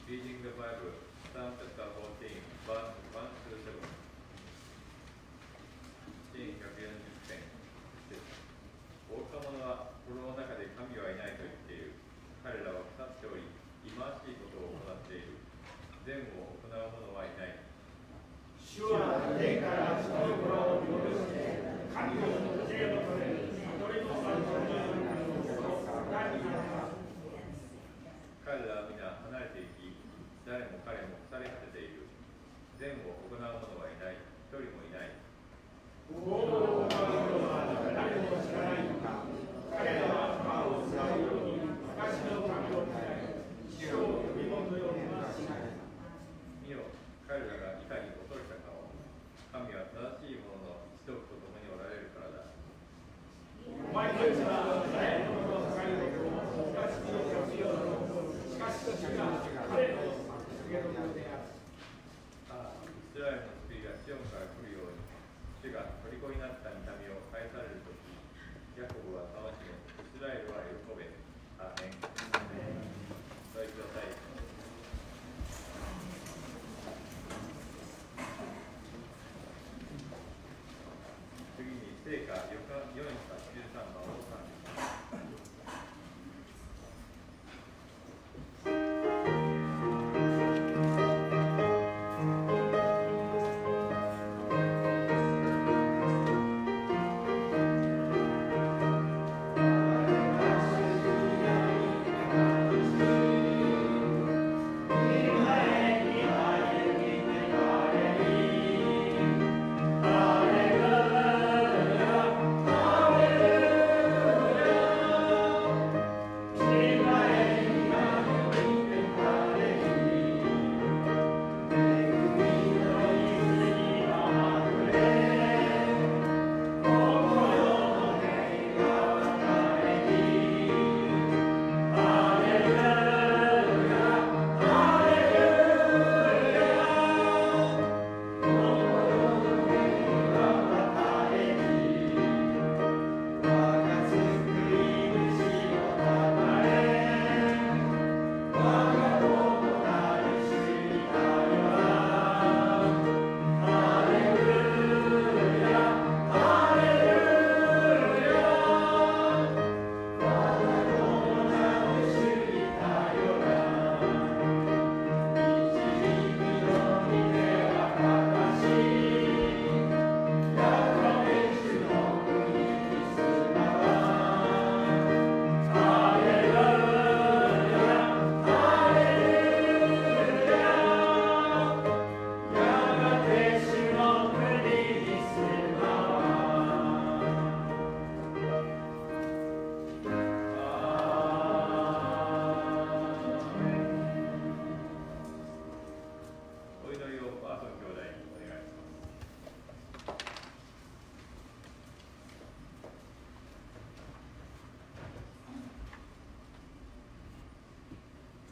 Reading the Bible, Psalm chapter 14, verse 1 to 7. 140編。愚か者は心の中で神はいないと言っている。彼らは腐っており、忌まわしいことを行っている。善を行う者はいない。主は天から人の心を許して、神の教えを取れる。鳥の産業によることを何になるか。彼らは皆離れていき、誰も彼も腐れ果てている。善を行う者はいない。一人もいない。行動を行う者は誰も知らないのか。彼らは魔を使うように私の神を伝え、主を呼び求めようとはしない。見よ、彼らがいかに恐れたかを。神は正しい者の一族と共におられるからだ。お前たちは誰のことを使いことをしかし主が彼の告げ所である。ああ、イスラエルの救いがシオンから来るように、主が虜になった御民を返されるとき、ヤコブは楽しむ、イスラエルは喜べ。アーメン。お祈りください。次に聖歌483番を賛美します。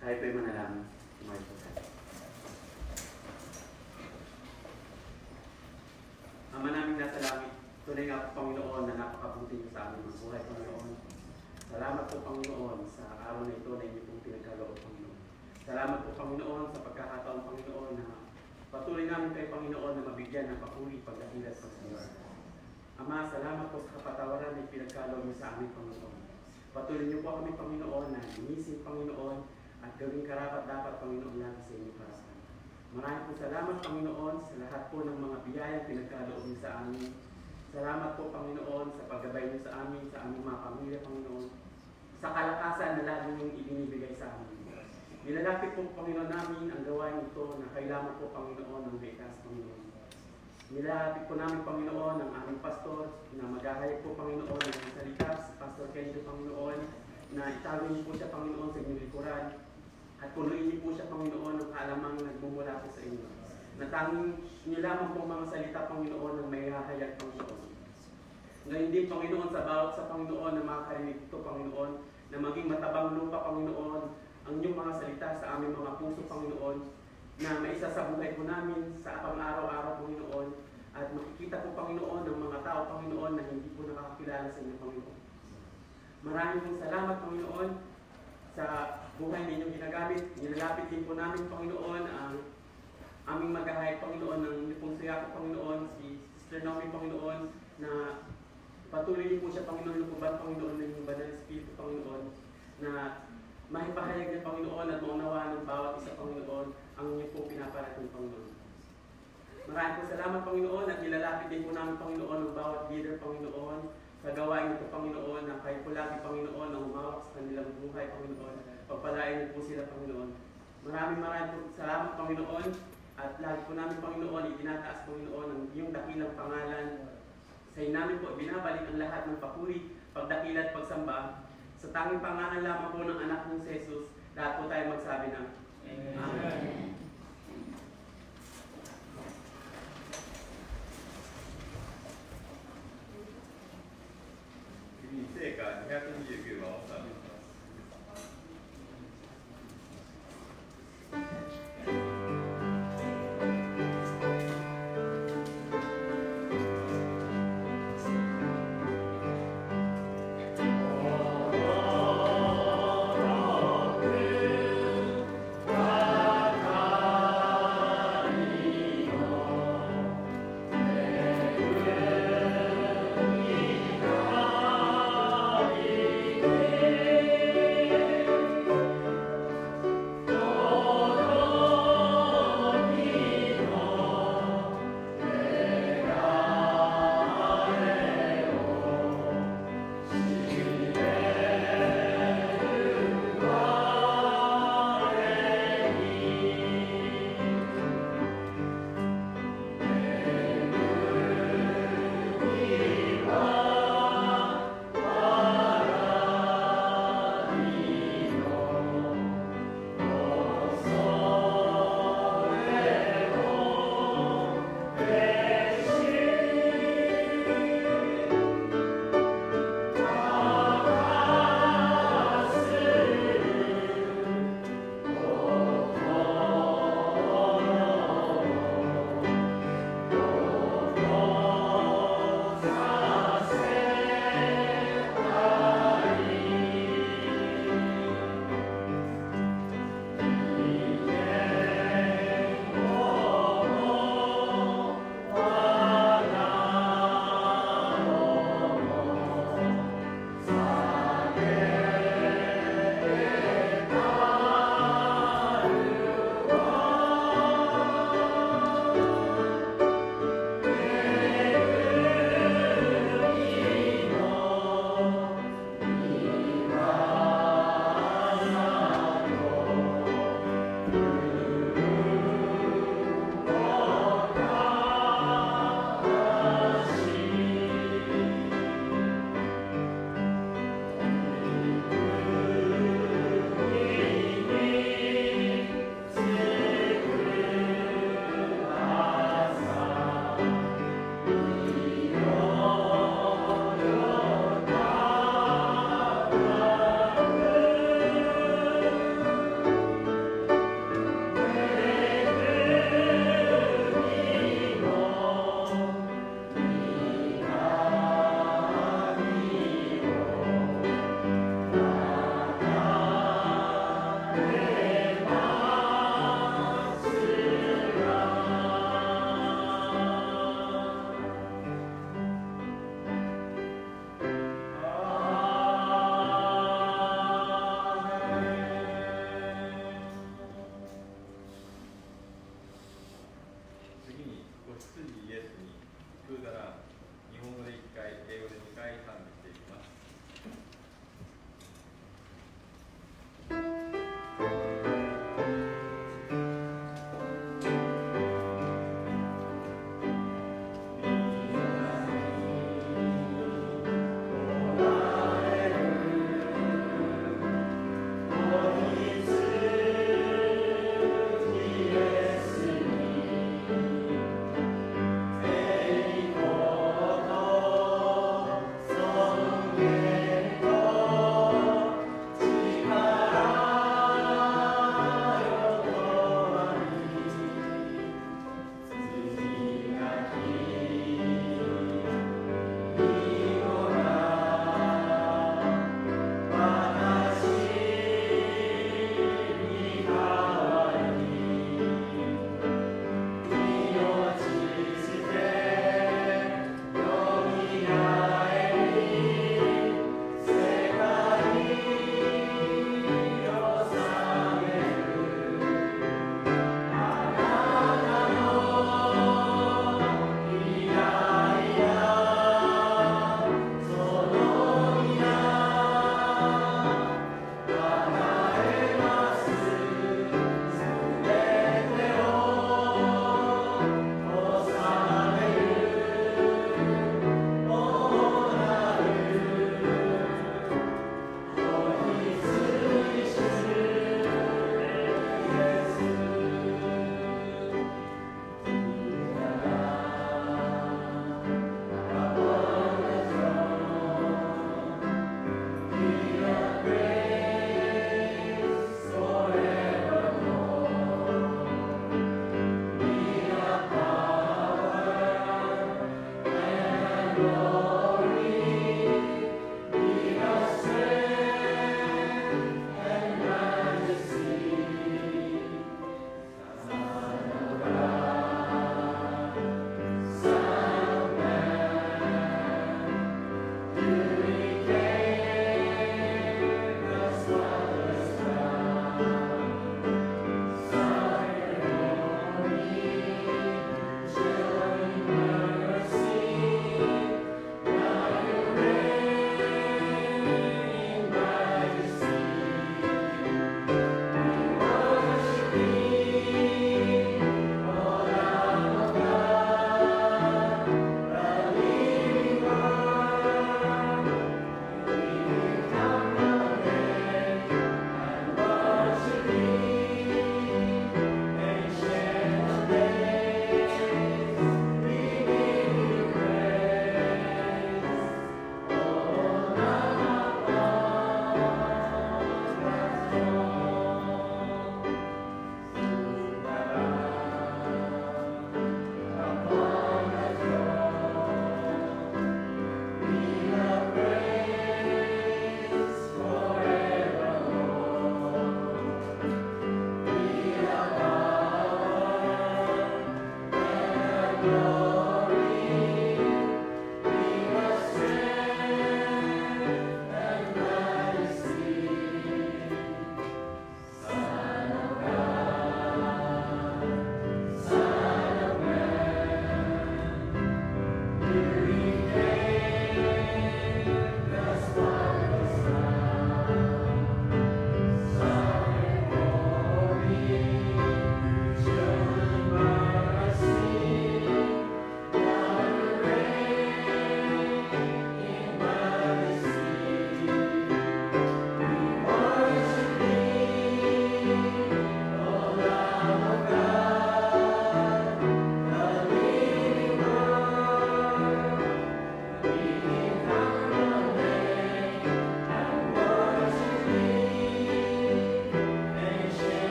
Tayo po'y manalangin. Tumayo po tayo. Ama namin nasa langit, tunay nga po Panginoon na napakabuti niyo sa aming mga buhay, Panginoon. Salamat po Panginoon sa araw na ito na inyo pong pinagkaloob, Panginoon. Salamat po Panginoon sa pagkakataon, Panginoon, na patuloy namin kay Panginoon na mabigyan ng papuri, pagdahilas sa Diyos. Ama, salamat po sa kapatawaran na pinagkaloob niyo sa aming Panginoon. Patuloy niyo po kami, Panginoon, na linisin, Panginoon, at gawing karapat dapat, Panginoon, lagi sa inyong harapan. Maraming po salamat, Panginoon, sa lahat po ng mga biyayang pinagkaloob niyo sa amin. Salamat po, Panginoon, sa paggabay niyo sa amin, sa aming mga pamilya, Panginoon, sa kalakasan na lagi niyong ibinibigay sa amin. Nilalapit po, Panginoon, namin ang gawain ito na kailangan po, Panginoon, ng likas, Panginoon. Nilalapit po namin, Panginoon, ang aming pastor na maghahayag po, Panginoon, ng salita, si Pastor Kenzo, Panginoon, na itago niyo po siya, Panginoon, sa inyong likuran. At punuin niyo po siya, Panginoon, ng kaalamang nagmumula po sa inyo. Natanging niyo lamang po mga salita, Panginoon, ng may hahayag, Panginoon. Ngayon din, Panginoon, sa bawat sa Panginoon na makakarinig ito, Panginoon, na maging matabang lupa, Panginoon, ang inyong mga salita sa aming mga puso, Panginoon, na maisa sa buhay po namin sa pang-araw-araw, Panginoon, at makikita po, Panginoon, ng mga tao, Panginoon, na hindi po nakakakilala sa inyo, Panginoon. Maraming pong salamat, Panginoon, sa buhay ninyong ginagamit. Nilalapit din po namin, Panginoon, ang aming maghahay, Panginoon, ng inyong pong siyako, Panginoon, si Sister Naomi, Panginoon, na patuloy niyo po siya, Panginoon, lukuban, Panginoon, ng inyong banal na Espiritu, Panginoon, na mahipahayag niya, Panginoon, at maunawaan ng bawat isa, Panginoon, ang inyong po pinaparating, Panginoon. Maraming po salamat, Panginoon, at nilalapit din po namin, Panginoon, ang bawat leader, Panginoon, sa gawain nito, Panginoon, na kayo po lagi, Panginoon, ang umawak sa kanilang buhay, Panginoon. Pagpalain niyo po sila, Panginoon. Maraming po salamat, Panginoon, at lagi po namin, Panginoon, itinataas, Panginoon, ang iyong dakilang pangalan. Sa iyo namin po, binabalik ang lahat ng papuri, pagdakila at pagsamba. Sa tanging pangalan lamang po ng anak ng Jesus, lahat po tayo magsabi ng Amen.聖歌229番を賛美します。「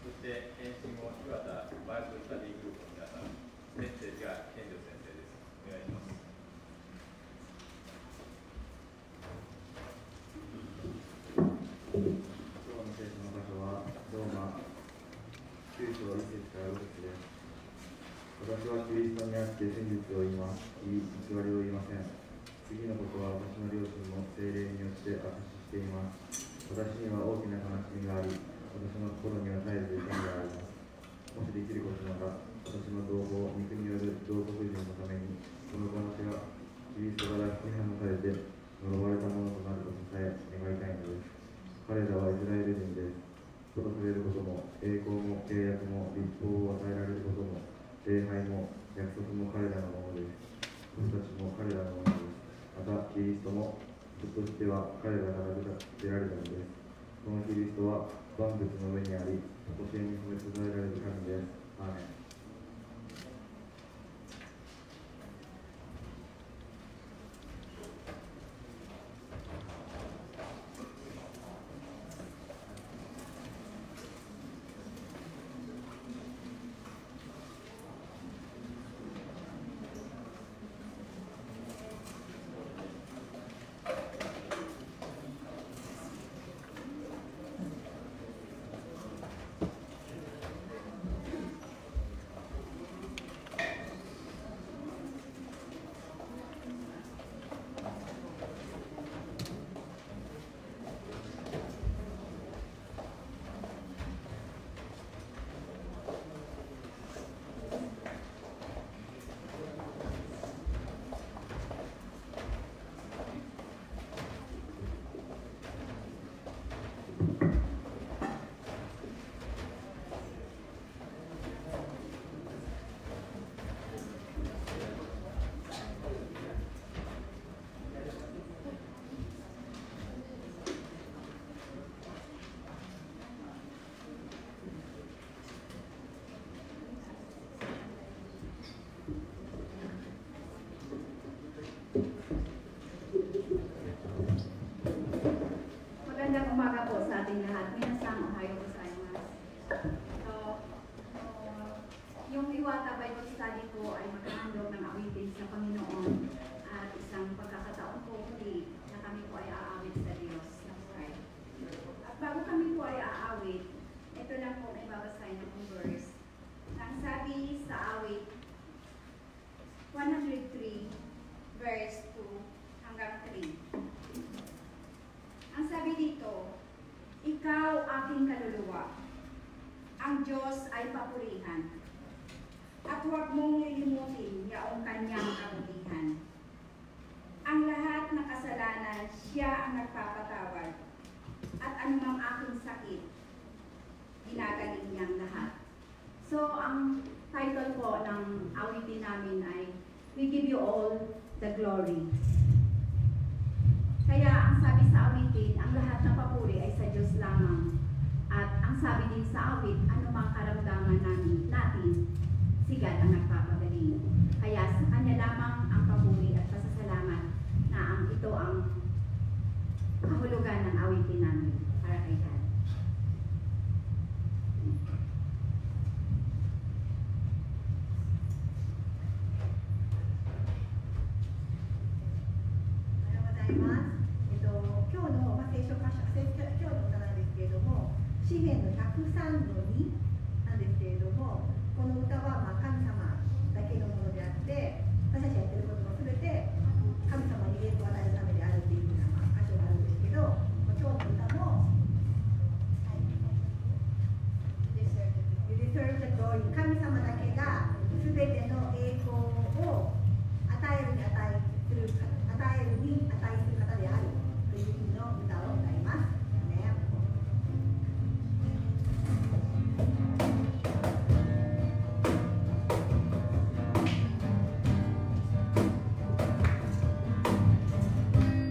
そして検診後、岩田バイブルスタディグループの皆さん、メッセージが健常先生です。お願いします。今日の聖書の箇所は、ローマ9章1節から6節です。私はキリストにあって真実を言います。偽りを言いません。次のことは私の両親も聖霊によって証ししています。私には大きな悲しみがあり、私の心には絶えず痛みがあります。もしできることなら、私の同胞、肉による同国人のために、この私がキリストから批判されて呪われたものとなることさえ願いたいのです。彼らはイスラエル人です。とされることも、栄光も契約も、立法を与えられることも、礼拝も約束も彼らのものです。私たちも彼らのものです。また、キリストも、人としては彼らから出られたのです。このキリストは万物の上にあり、教えに褒め伝えられる神です。アーメン。Magandang umaga po sa ating lahat. Minasang ohayo gozaimasu. So, yung Iwata Bible Study po ay maghahandog ng awitin sa Panginoon at isang pagkakataon po muli na kami po ay aawit sa Diyos na buhay. At bago kami po ay aawit, ito lang po may babasahin ng verse. Ang sabi sa awit 103 verse 2 hanggang 3. Ang sabi dito, ikaw aking kaluluwa, ang Diyos ay papurihan, at huwag mong lilimutin yaong kanyang kabutihan. Ang lahat ng kasalanan, siya ang nagpapatawad, at anumang aking sakit, ginagaling niyang lahat. So, ang title po ng awitin namin ay, We Give You All the Glory. Kaya ang sabi sa awitin, ang lahat ng papuri ay sa Diyos lamang. At ang sabi din sa awit, anumang karamdaman natin, si God ang nagpapagaling. Kaya sa Kanya lamang ang papuri at pasasalamat na ito ang kahulugan ng awitin namin para kay God.詩篇の103の2なんですけれども、この歌は神様だけのものであって、私たちがやっていることも全て神様に栄光を与えるためであるというふうな箇所があるんですけど、今日の歌も You deserve the glory、 神様だけが全ての栄光を与えるに値する方であるという意味の歌を歌います。Thank you.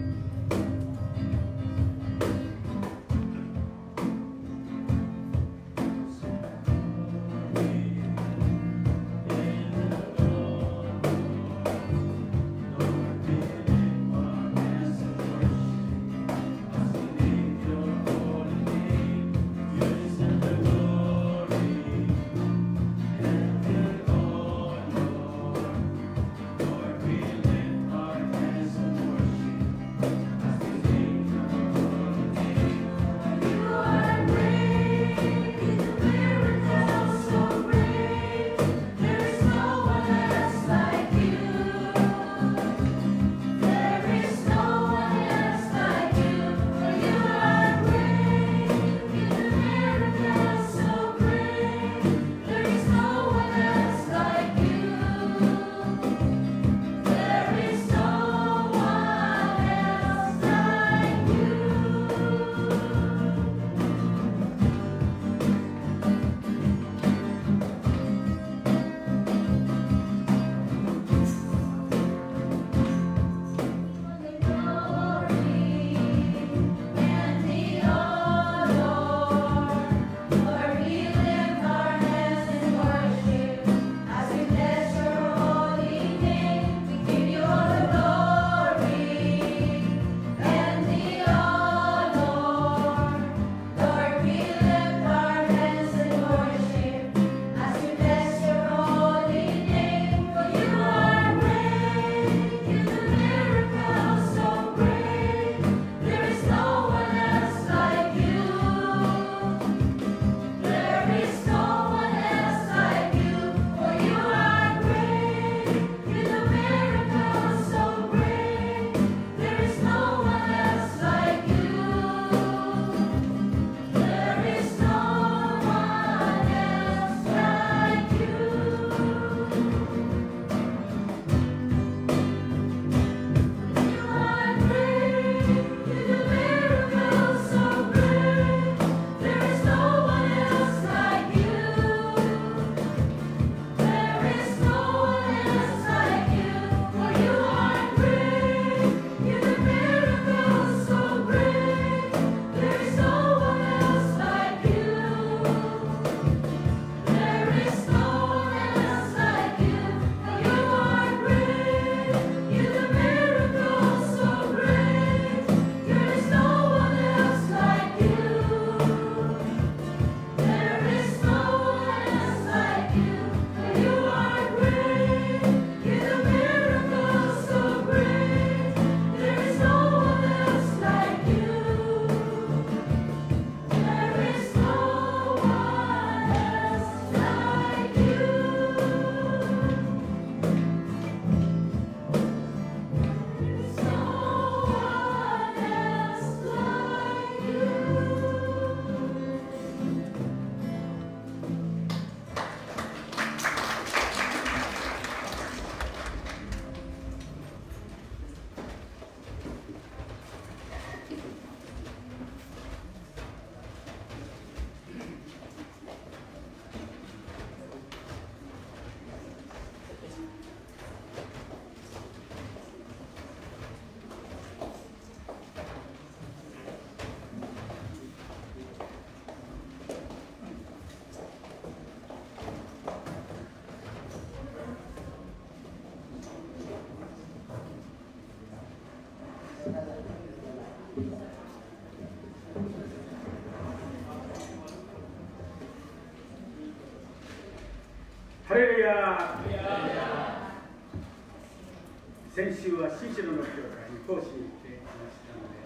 週は新城の教会に講師に来ていましたので、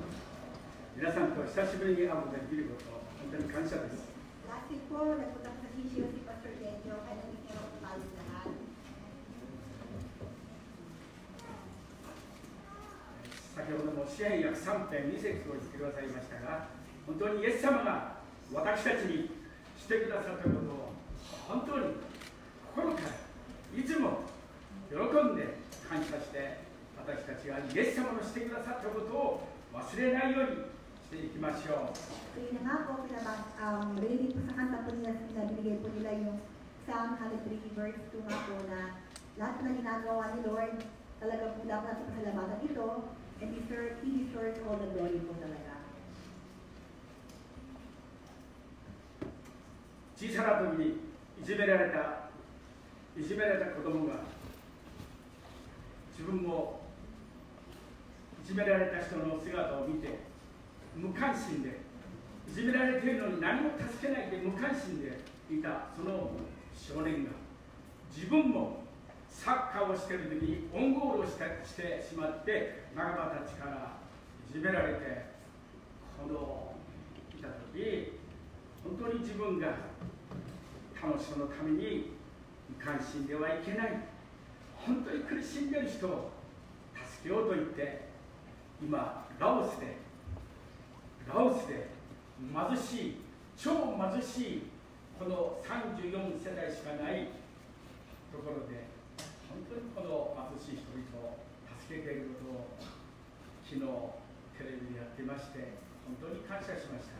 皆さんと久しぶりに会うことができること、本当に感謝です。Last week po, nagpunta ko sa Sisio si Pastor Denyo, kaya nag-meet ako sa tayo lahat. 先ほども詩篇約3編2節を言ってくださいましたが、本当にイエス様が私たちにしてくださったことを本当に心からいつも喜んで感謝して、私たちがイエス様のしてくださったことを忘れないようにしていきましょう。So yun na nga po, related po sa kanta po nila, binigay po nila yung Psalm 103 verse 2 nga po na lahat na ginagawa ni Lord, talaga po dapat natin pasalamatan ito, and He deserves all the glory po talaga. 小さな時にいじめられた子供が自分もいじめられた人の姿を見て無関心で、いじめられているのに何も助けないで無関心でいたその少年が、自分もサッカーをしている時にオウンゴールをしてしまって仲間たちからいじめられていた時、本当に自分が他の人のために無関心ではいけない、本当に苦しんでいる人を助けようと言って、今ラオスで貧しい、超貧しいこの34世代しかないところで、本当にこの貧しい人々を助けていることを昨日テレビでやってまして、本当に感謝しました。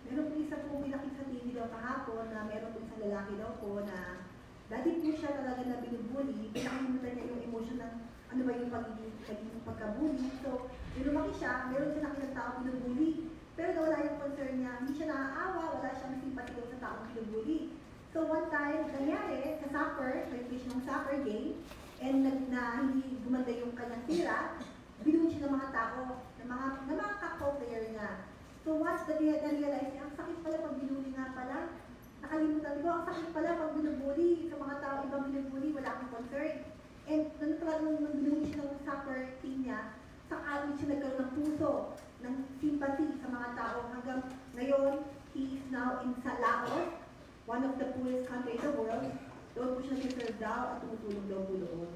Meron po isa po pinakita sa TV daw kahapon na meron po isang lalaki daw po na dati po siya talaga na binubuli, pinakalimutan niya yung emotion ng ano ba yung pagiging pagkabuli. So, lumaki siya, meron siya nakita tao binubuli, pero nawala yung concern niya, hindi siya naaawa, wala siyang simpati daw sa taong binubuli. So, one time, nangyari sa soccer, may fish ng soccer game, and na hindi gumanda yung kanyang tira, binuli siya ng mga tao, ng mga ka-player niya. So once na-realize niya, ang sakit pala pag binuli nga pala. Nakalimutan ko, ang sakit pala pag binubuli sa mga tao, ibang binubuli, wala akong concern. And nung binuli siya ng soccer team niya, sakali siya nagkaroon ng puso, ng sympathy sa mga tao. Hanggang ngayon, he is now in Laos, one of the poorest countries in the world. Doon po siya nag-serve daw at tumutulong daw po doon.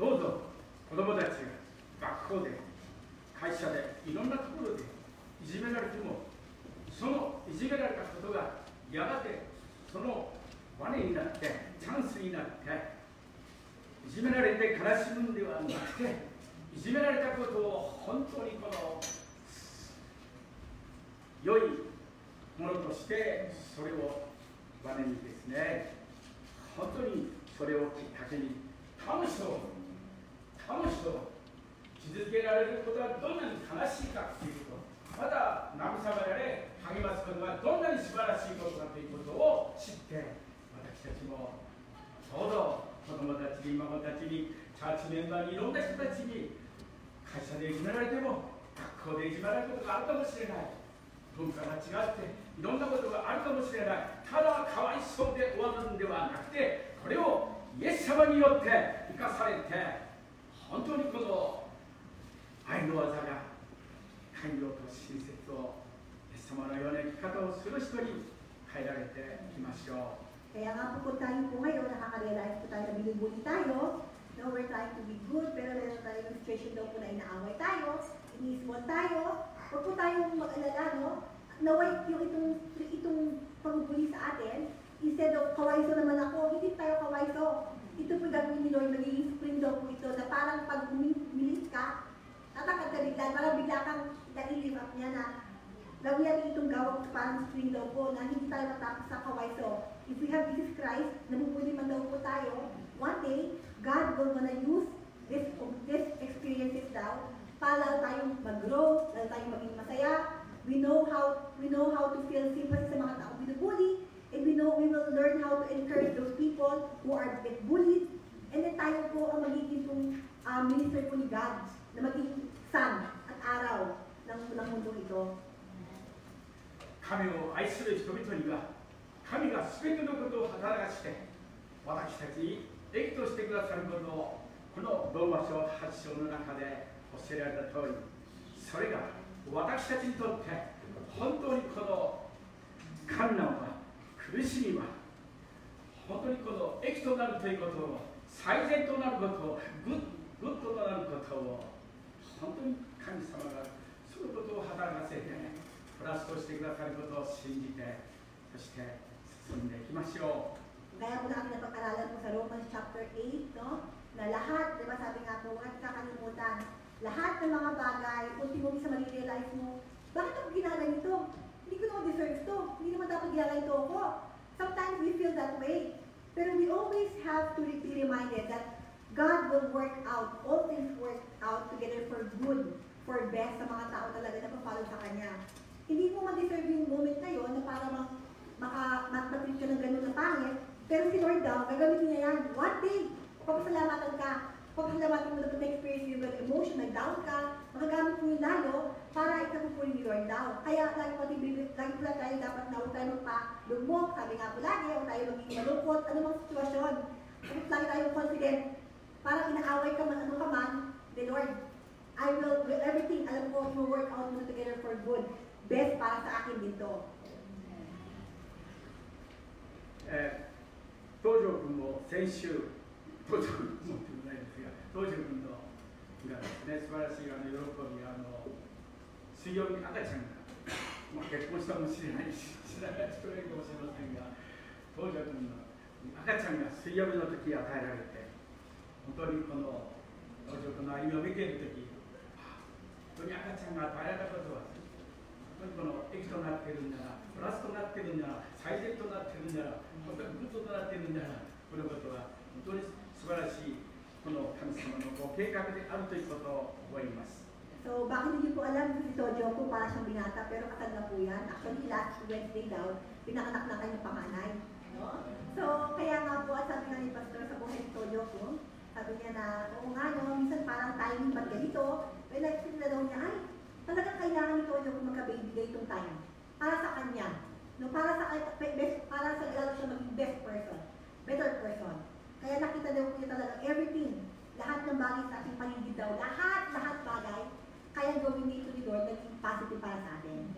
どうぞ子供たちが学校で、会社で、いろんなところでいじめられても、そのいじめられたことがやがてそのバネになって、チャンスになって、いじめられて悲しむんではなくて、いじめられたことを本当にこの良いものとして、それをバネにですね、本当にそれをきっかけに他の人を傷つけられることはどんなに悲しいかということ、また慰められ励ますことがどんなに素晴らしいことかということを知って、私たちもどうぞ子供たちに孫たちにチャーチメンバーにいろんな人たちに、会社でいじめられても学校でいじめられることがあるかもしれない、文化が違っていろんなことがあるかもしれない、ただかわいそうで終わるんではなくて、これをイエス様によって生かされて、本当にこの愛の技が寛容と親切をイエス様のような生き方をする人に変えられていきましょう。Kaya nga po tayo po ngayon, nakaka-realize po tayo na binubuli tayo. No, we're trying to be good, pero meron tayong situation daw po na inaaway tayo, iniismon tayo. Huwag po tayong mag-alala, no? Naway yung itong pagbubuli sa atin, instead of kawaiso naman ako, hindi tayo kawaiso. Ito po gagawin ni Lord, magiging spring daw po ito, na parang pag umilis ka, tatakad ka bigla, parang bigla kang i-live up niya na gawin itong gawag parang spring daw po, na hindi tayo matapos sa kawaiso. If we have Jesus Christ, nabubuli man daw po tayo, one day, God will gonna use this experiences daw para lalo tayong mag-grow, lalo tayong maging masaya. We know how to feel sympathy sa mga taong binubuli, and we will learn how to encourage those people who are bullied. And then tayo po ang magiging minister po ni God, na magiging sun at araw ng mundo ito. 神を愛する人々には、神が全てのことを働かして、私たちに益としてくださることをこのローマ書8章の中で教えられた通り、それが私たちにとって本当にこの困難は、苦しみは本当にこの益となるということを、最善となることを、グッドとなることを、本当に神様がそのことを働かせてプラスとしてくださることを信じて、そして進んでいきましょう。 Kaya po natin napag-aralan po sa Romans chapter 8, no? Na lahat, di ba sabi nga po, huwag kakalimutan, lahat ng mga bagay, ultimo sa marirealize mo, bakit ako ginaganito? Hindi ko naman deserve to. Hindi naman dapat ginaganito ako. Sometimes we feel that way. Pero we always have to be reminded that God will work out, all things work out together for good, for best sa mga tao talaga na pa-follow sa Kanya. Hindi mo ma-deserve yung moment na yun na para mag-treat ka ng ganun na pangit, pero si Lord daw, gagamitin niya yan. One day, pagpasalamatan ka, pagpasalamatan mo na na-experience yung emotion, nag-down ka, magagamit mo yung lalo para ikapupuli ni Lord daw. Kaya lagi po tayo dapat na huwag tayo magpa-lugmok, sabi nga po lagi, huwag tayo maging malungkot, anumang sitwasyon. Huwag lagi tayo confident, parang inaaway ka man, ano ka man, the Lord, I will do everything, alam ko, you work out mo together for good. Best para sa akin dito. 東條君も先週、東條君もってないですが、東條君のがですね、素晴らしい喜び、水曜日に赤ちゃんが、結婚したかもしれないし、知らない人がいるかもしれませんが、東條君の赤ちゃんが水曜日の時与えられて、本当にこの東條君の歩みを見ている時、本当に赤ちゃんが与えられたことは、本当にこの益となっているんだな、プラスとなっているんだな、最善となっているんだな、本当にグッドとなっているんだな、このことは本当に素晴らしいこの神様のご計画であるということを思います。So, bakit hindi po alam si Tojo po para siyang binata, pero kasal na po yan. Actually, last Wednesday daw, pinakanak na kanyang panganay. No? So, kaya nga po, at sabi nga ni Pastor sa buhay ni Tojo po, sabi niya na, oo nga, no, minsan parang timing ba't ganito? Pero like, na daw niya, ay, talagang kailangan ni Tojo kung magka-baby itong time. Para sa kanya. No, para sa lalo siya maging best person, better person. Kaya nakita daw niya talaga everything, lahat ng bagay sa ating paligid daw, lahat bagay, kaya gawin dito ni Lord naging positive para sa atin.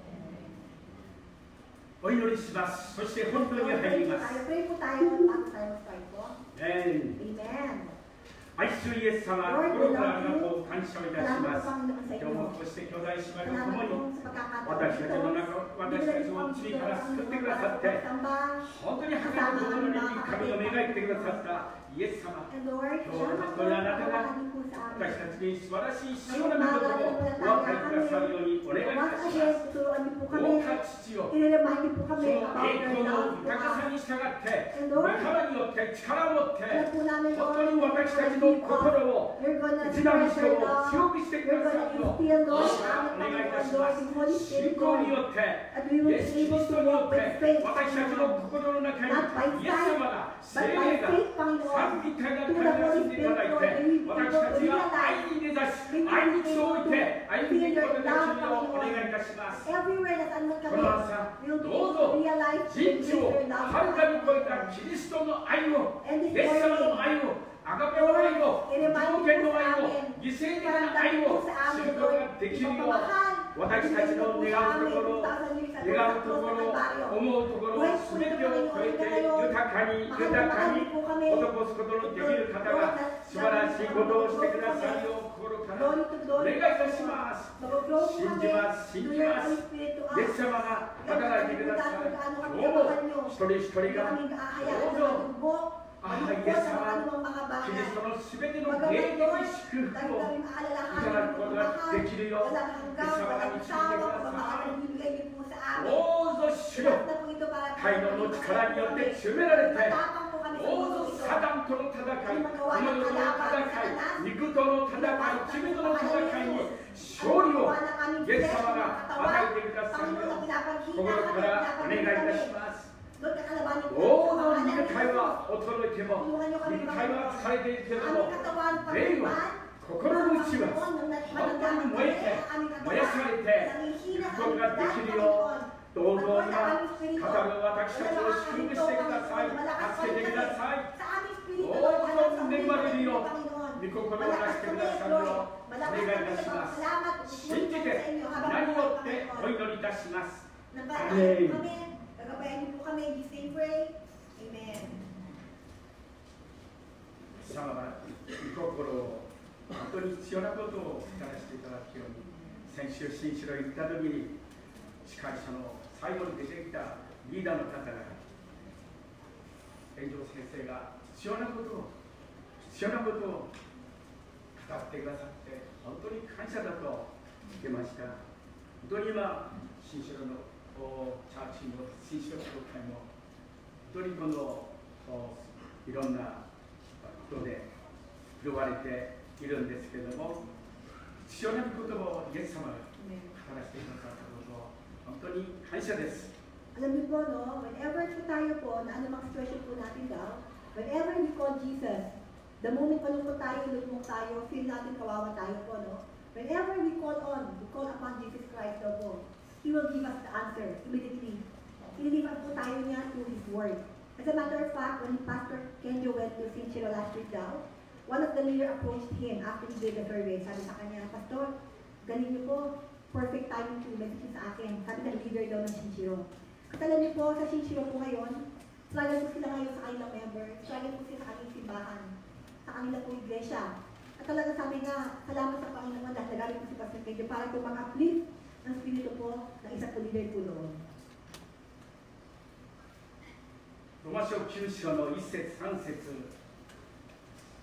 お祈りします。そして本当に入ります。 Pray po tayo bago tayo mag-start po. Amen. 愛するイエス様、心からありがとう感謝をいたします。今日もこうして兄弟姉妹と共に私たちの中、私たちを罪から救ってくださって、本当に励むことのに神を描いてくださったイエス様、今日本当にあなたが私たちに素晴らしい主の御言葉をお与えくださるようにお願いいたします。どうか父よ、その栄光の高さに従って、御霊によって力を持って、本当に私たちの心を一段にしてを強くしてくださるようお願いいたします。信仰によって、イエス・キリストによって、私たちの心の中にイエス様が、聖霊が、神みたいな神が住んでいただいて、私たちが愛に根ざし、愛に気を置いて歩んでいくことができるようお願いいたします。この朝、どうぞ人知をはるかに超えたキリストの愛を、イエス様の愛を、アガペの愛を、条件の愛を、犠牲的な愛を知ることができるよう、私たちの願うところ、思うところ、すべてを超えて豊かに施すことのできる方が素晴らしいことをしてくださるよう心からお願いいたします。信じます、信じます。イエス様が働いてくださる。どうも一人一人がどうぞイエス様、キリストのすべての霊的祝福をいただくことができるよう、イエス様が導いてください。どうぞ主よ、街道の力によって強められて、どうぞサタンとの戦い、この世との戦い、肉との戦い、罪との戦いに勝利をイエス様が与えてくださるよう、心からお願いいたします。どうぞ肉体は衰えても、肉体は疲れているけれども、霊は心の内は本当に燃やされていくことができるよう、どうぞ今、語る私たちを祝福してください。助けてください。どうぞ恵まれるよう、心を出し Malakas てく kami, ださる Lord. のをお Malakas 願いい kami, たし Lord. ます。 Salamat. 信じ Sa て inyo habang 何 buhay を pa って kami, お Lord. 祈りいたします。 Nagpapalagay po kami. Gagabayan niyo po kami. In Jesus' name pray. Amen. 様は御心を本当に必要なことを語らせていただくように、先週新城行った時に司会者の最後に出てきたリーダーの方が炎上先生が必要なことを語ってくださって本当に感謝だと言ってました。本当に今新城のチャーチも新城教会も本当にこのいろんなことで拾われているんですけれども、必要な言葉をイエス様が語らせてくださったことを本当に感謝です。 Alam niyo po, no, whenever po tayo po, na anumang situation po natin daw, whenever we call Jesus, the moment malungkot tayo, lulumok tayo, feel natin kawawa tayo po, no? Whenever we call upon Jesus Christ daw po, He will give us the answer immediately. Ililipat po tayo niya through His Word. As a matter of fact, when Pastor Kenjo went to Sinchiro last week daw, one of the leader approached him after he did the survey. Sabi sa kanya, Pastor, galing niyo po, perfect timing to message sa akin. Sabi ng leader daw ng Sinchiro. At alam niyo po, sa Sinchiro po ngayon, struggle po sila ngayon sa kanilang member, struggle po sila sa kanilang simbahan, sa kanilang po iglesia. At talaga sabi nga, salamat sa Panginoon dahil nagaling po si Pastor Kenjo para po mag-uplift ng spirito po ng isa po leader po noon. ロマ書9章の1節3節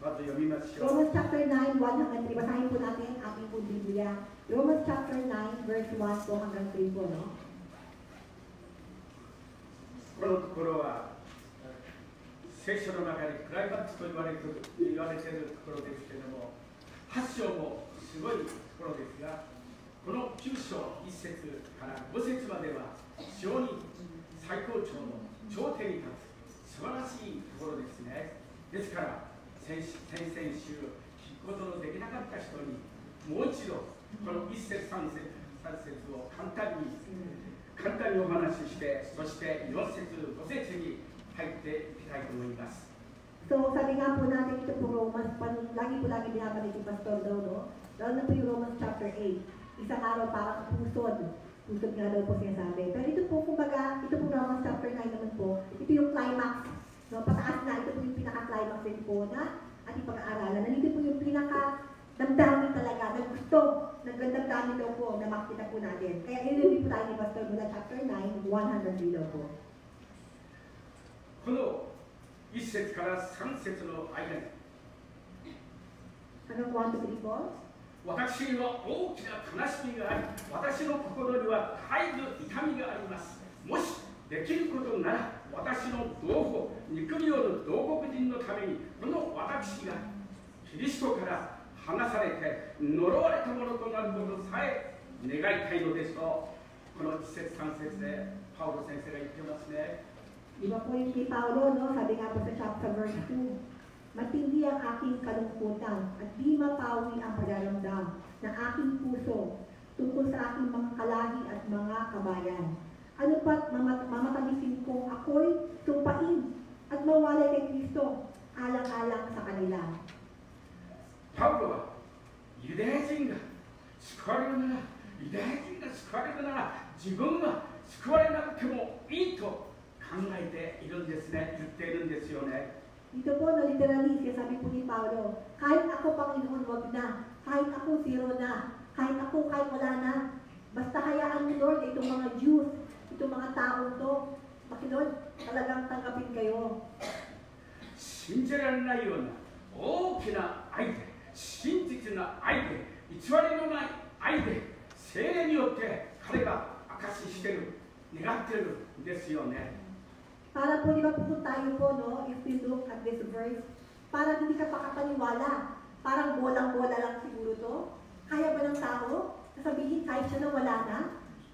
まず読みましょう。 Romans chapter 9, 1 hanggang 3. Basahin po natin ang ating po Biblia. Romans chapter 9, verse 1 po hanggang 3 po, no? このところは聖書の中でクライマックスと言われているところですけれども、8章もすごいところですが、この9章1節から5節までは非常に最高潮の頂点に立つ素晴らしいところですね。ですから先々週聞くことのできなかった人にもう一度この1節3節を簡単にお話しして、そして4節5節に入っていきたいと思います。 So, sabi nga po natin ito po Romans, lagi binabalik yung pastor daw, no? Lalo na po yung Romans chapter 8. Isang araw parang pusod nga daw po sinasabi. Pero ito po, kumbaga, ito po Romans chapter 9 naman po, ito yung climax, no? Pataas na, ito po yung pinaka-climax din po na ating pag-aaralan. Nandito po yung pinaka-damdamin talaga, na gusto, nagdamdamin daw po na makita po natin. Kaya i-review po tayo ni Pastor mula chapter 9, 103 daw po. この1節から3節の間に Hanggang 1 to 3 po. 私には大きな悲しみがあり、私の心には絶えず痛みがあります。もしできることなら、私の同胞、憎みよる同国人のために、この私がキリストから離されて呪われたものとなることさえ願いたいのですと、この1節3節でパウロ先生が言ってますね。 Di ba po yung kay Paulo, no? Sabi nga po sa chapter verse 2, matindi ang aking kalungkutan at di mapawi ang pagdaramdam ng aking puso tungkol sa aking mga kalahi at mga kabayan. Ano pa't mamatagisin kong ako'y tupain at mawalay kay Kristo alang-alang sa kanila. パウロはユダヤ人が救われるなら、ユダヤ人が救われるなら、自分は救われなくてもいいと考えているんですね、言っているんですよね。 Dito po, no, literally, sabi po ni Paulo, kahit ako Panginoon, wag na, kahit ako zero na, kahit wala na, basta hayaan mo Lord, itong mga Jews, itong mga taong to, Lord, talagang tanggapin kayo. 信じられないような大きな愛で、真実な愛で、偽りのない愛で、聖霊によって彼が証ししている、願っているんですよね。 Para po, di ba po tayo po, no, if we look at this verse, parang hindi ka pakapaniwala. Parang bolang-bola lang siguro to. Kaya ba ng tao? Sasabihin kahit siya na wala na?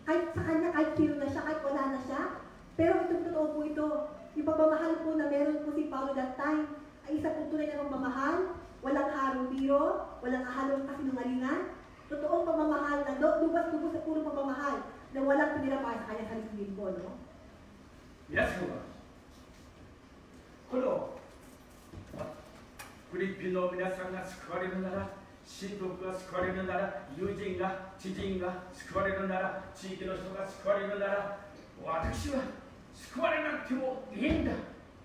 Kahit sa kanya, kahit zero na siya, kahit wala na siya? Pero itong totoo po ito. Yung pagmamahal po na meron po si Paulo that time, ay isa po tunay na pagmamahal, walang harong-biro, walang halong kasinungalingan. Totoong pagmamahal na lubas-lubos sa puro pagmamahal na walang pinira para sa kanya sarili din po, no? 皆さんはこのフィリピンの皆さんが救われるなら、親族が救われるなら、友人が知人が救われるなら、地域の人が救われるなら、私は救われなくてもいいんだ、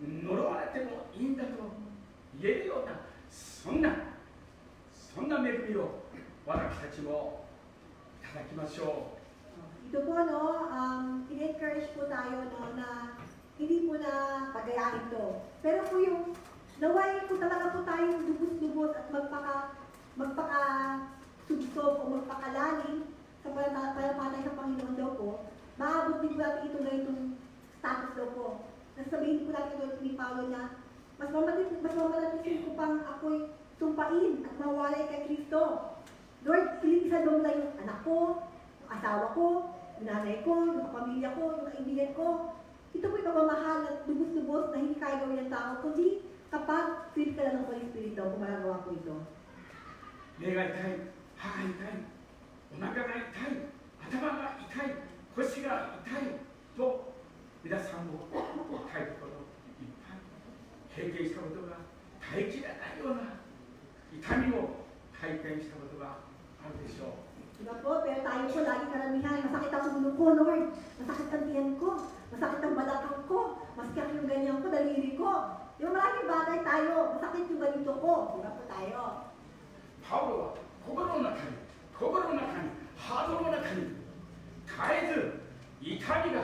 呪われてもいいんだと言えるような、そんな恵みを私たちもいただきましょう。Ito po, no, in-encourage po tayo, no, na hindi po na pagayahin to. Pero po yung naway po talaga po tayong lubos-lubos at magpaka-subsob o magpakalalim sa palatay sa Panginoon daw po, maabot din po natin ito na itong status daw po. Nasabihin po natin ito ni Paulo na mas mamalatin ko pang ako'y tumpain at mawalay kay Kristo. Lord, isa daw na yung anak ko, yung asawa ko, yung nanay ko, yung pamilya ko, yung kaibigan ko. Ito po yung pagmamahal at lubos-lubos na hindi kaya gawin ng tao, kundi kapag feel ka lang ng Holy Spirit daw, kung magagawa ko ito. 目が痛い、歯が痛い、お腹が痛い、頭が痛い、腰が痛いと皆さんも痛いところいっぱい経験したことが耐えきれないような痛みを体験したことがあるでしょう。 Diba po, pero tayo po lagi karamihan, masakit ang ulo ko, Lord, masakit ang tiyan ko, masakit ang balakang ko, masakit yung ganyan ko, daliri ko. Diba maraming bagay tayo, masakit yung ganito ko, diba po tayo? パウロは心の中にハートの中に絶えず痛みが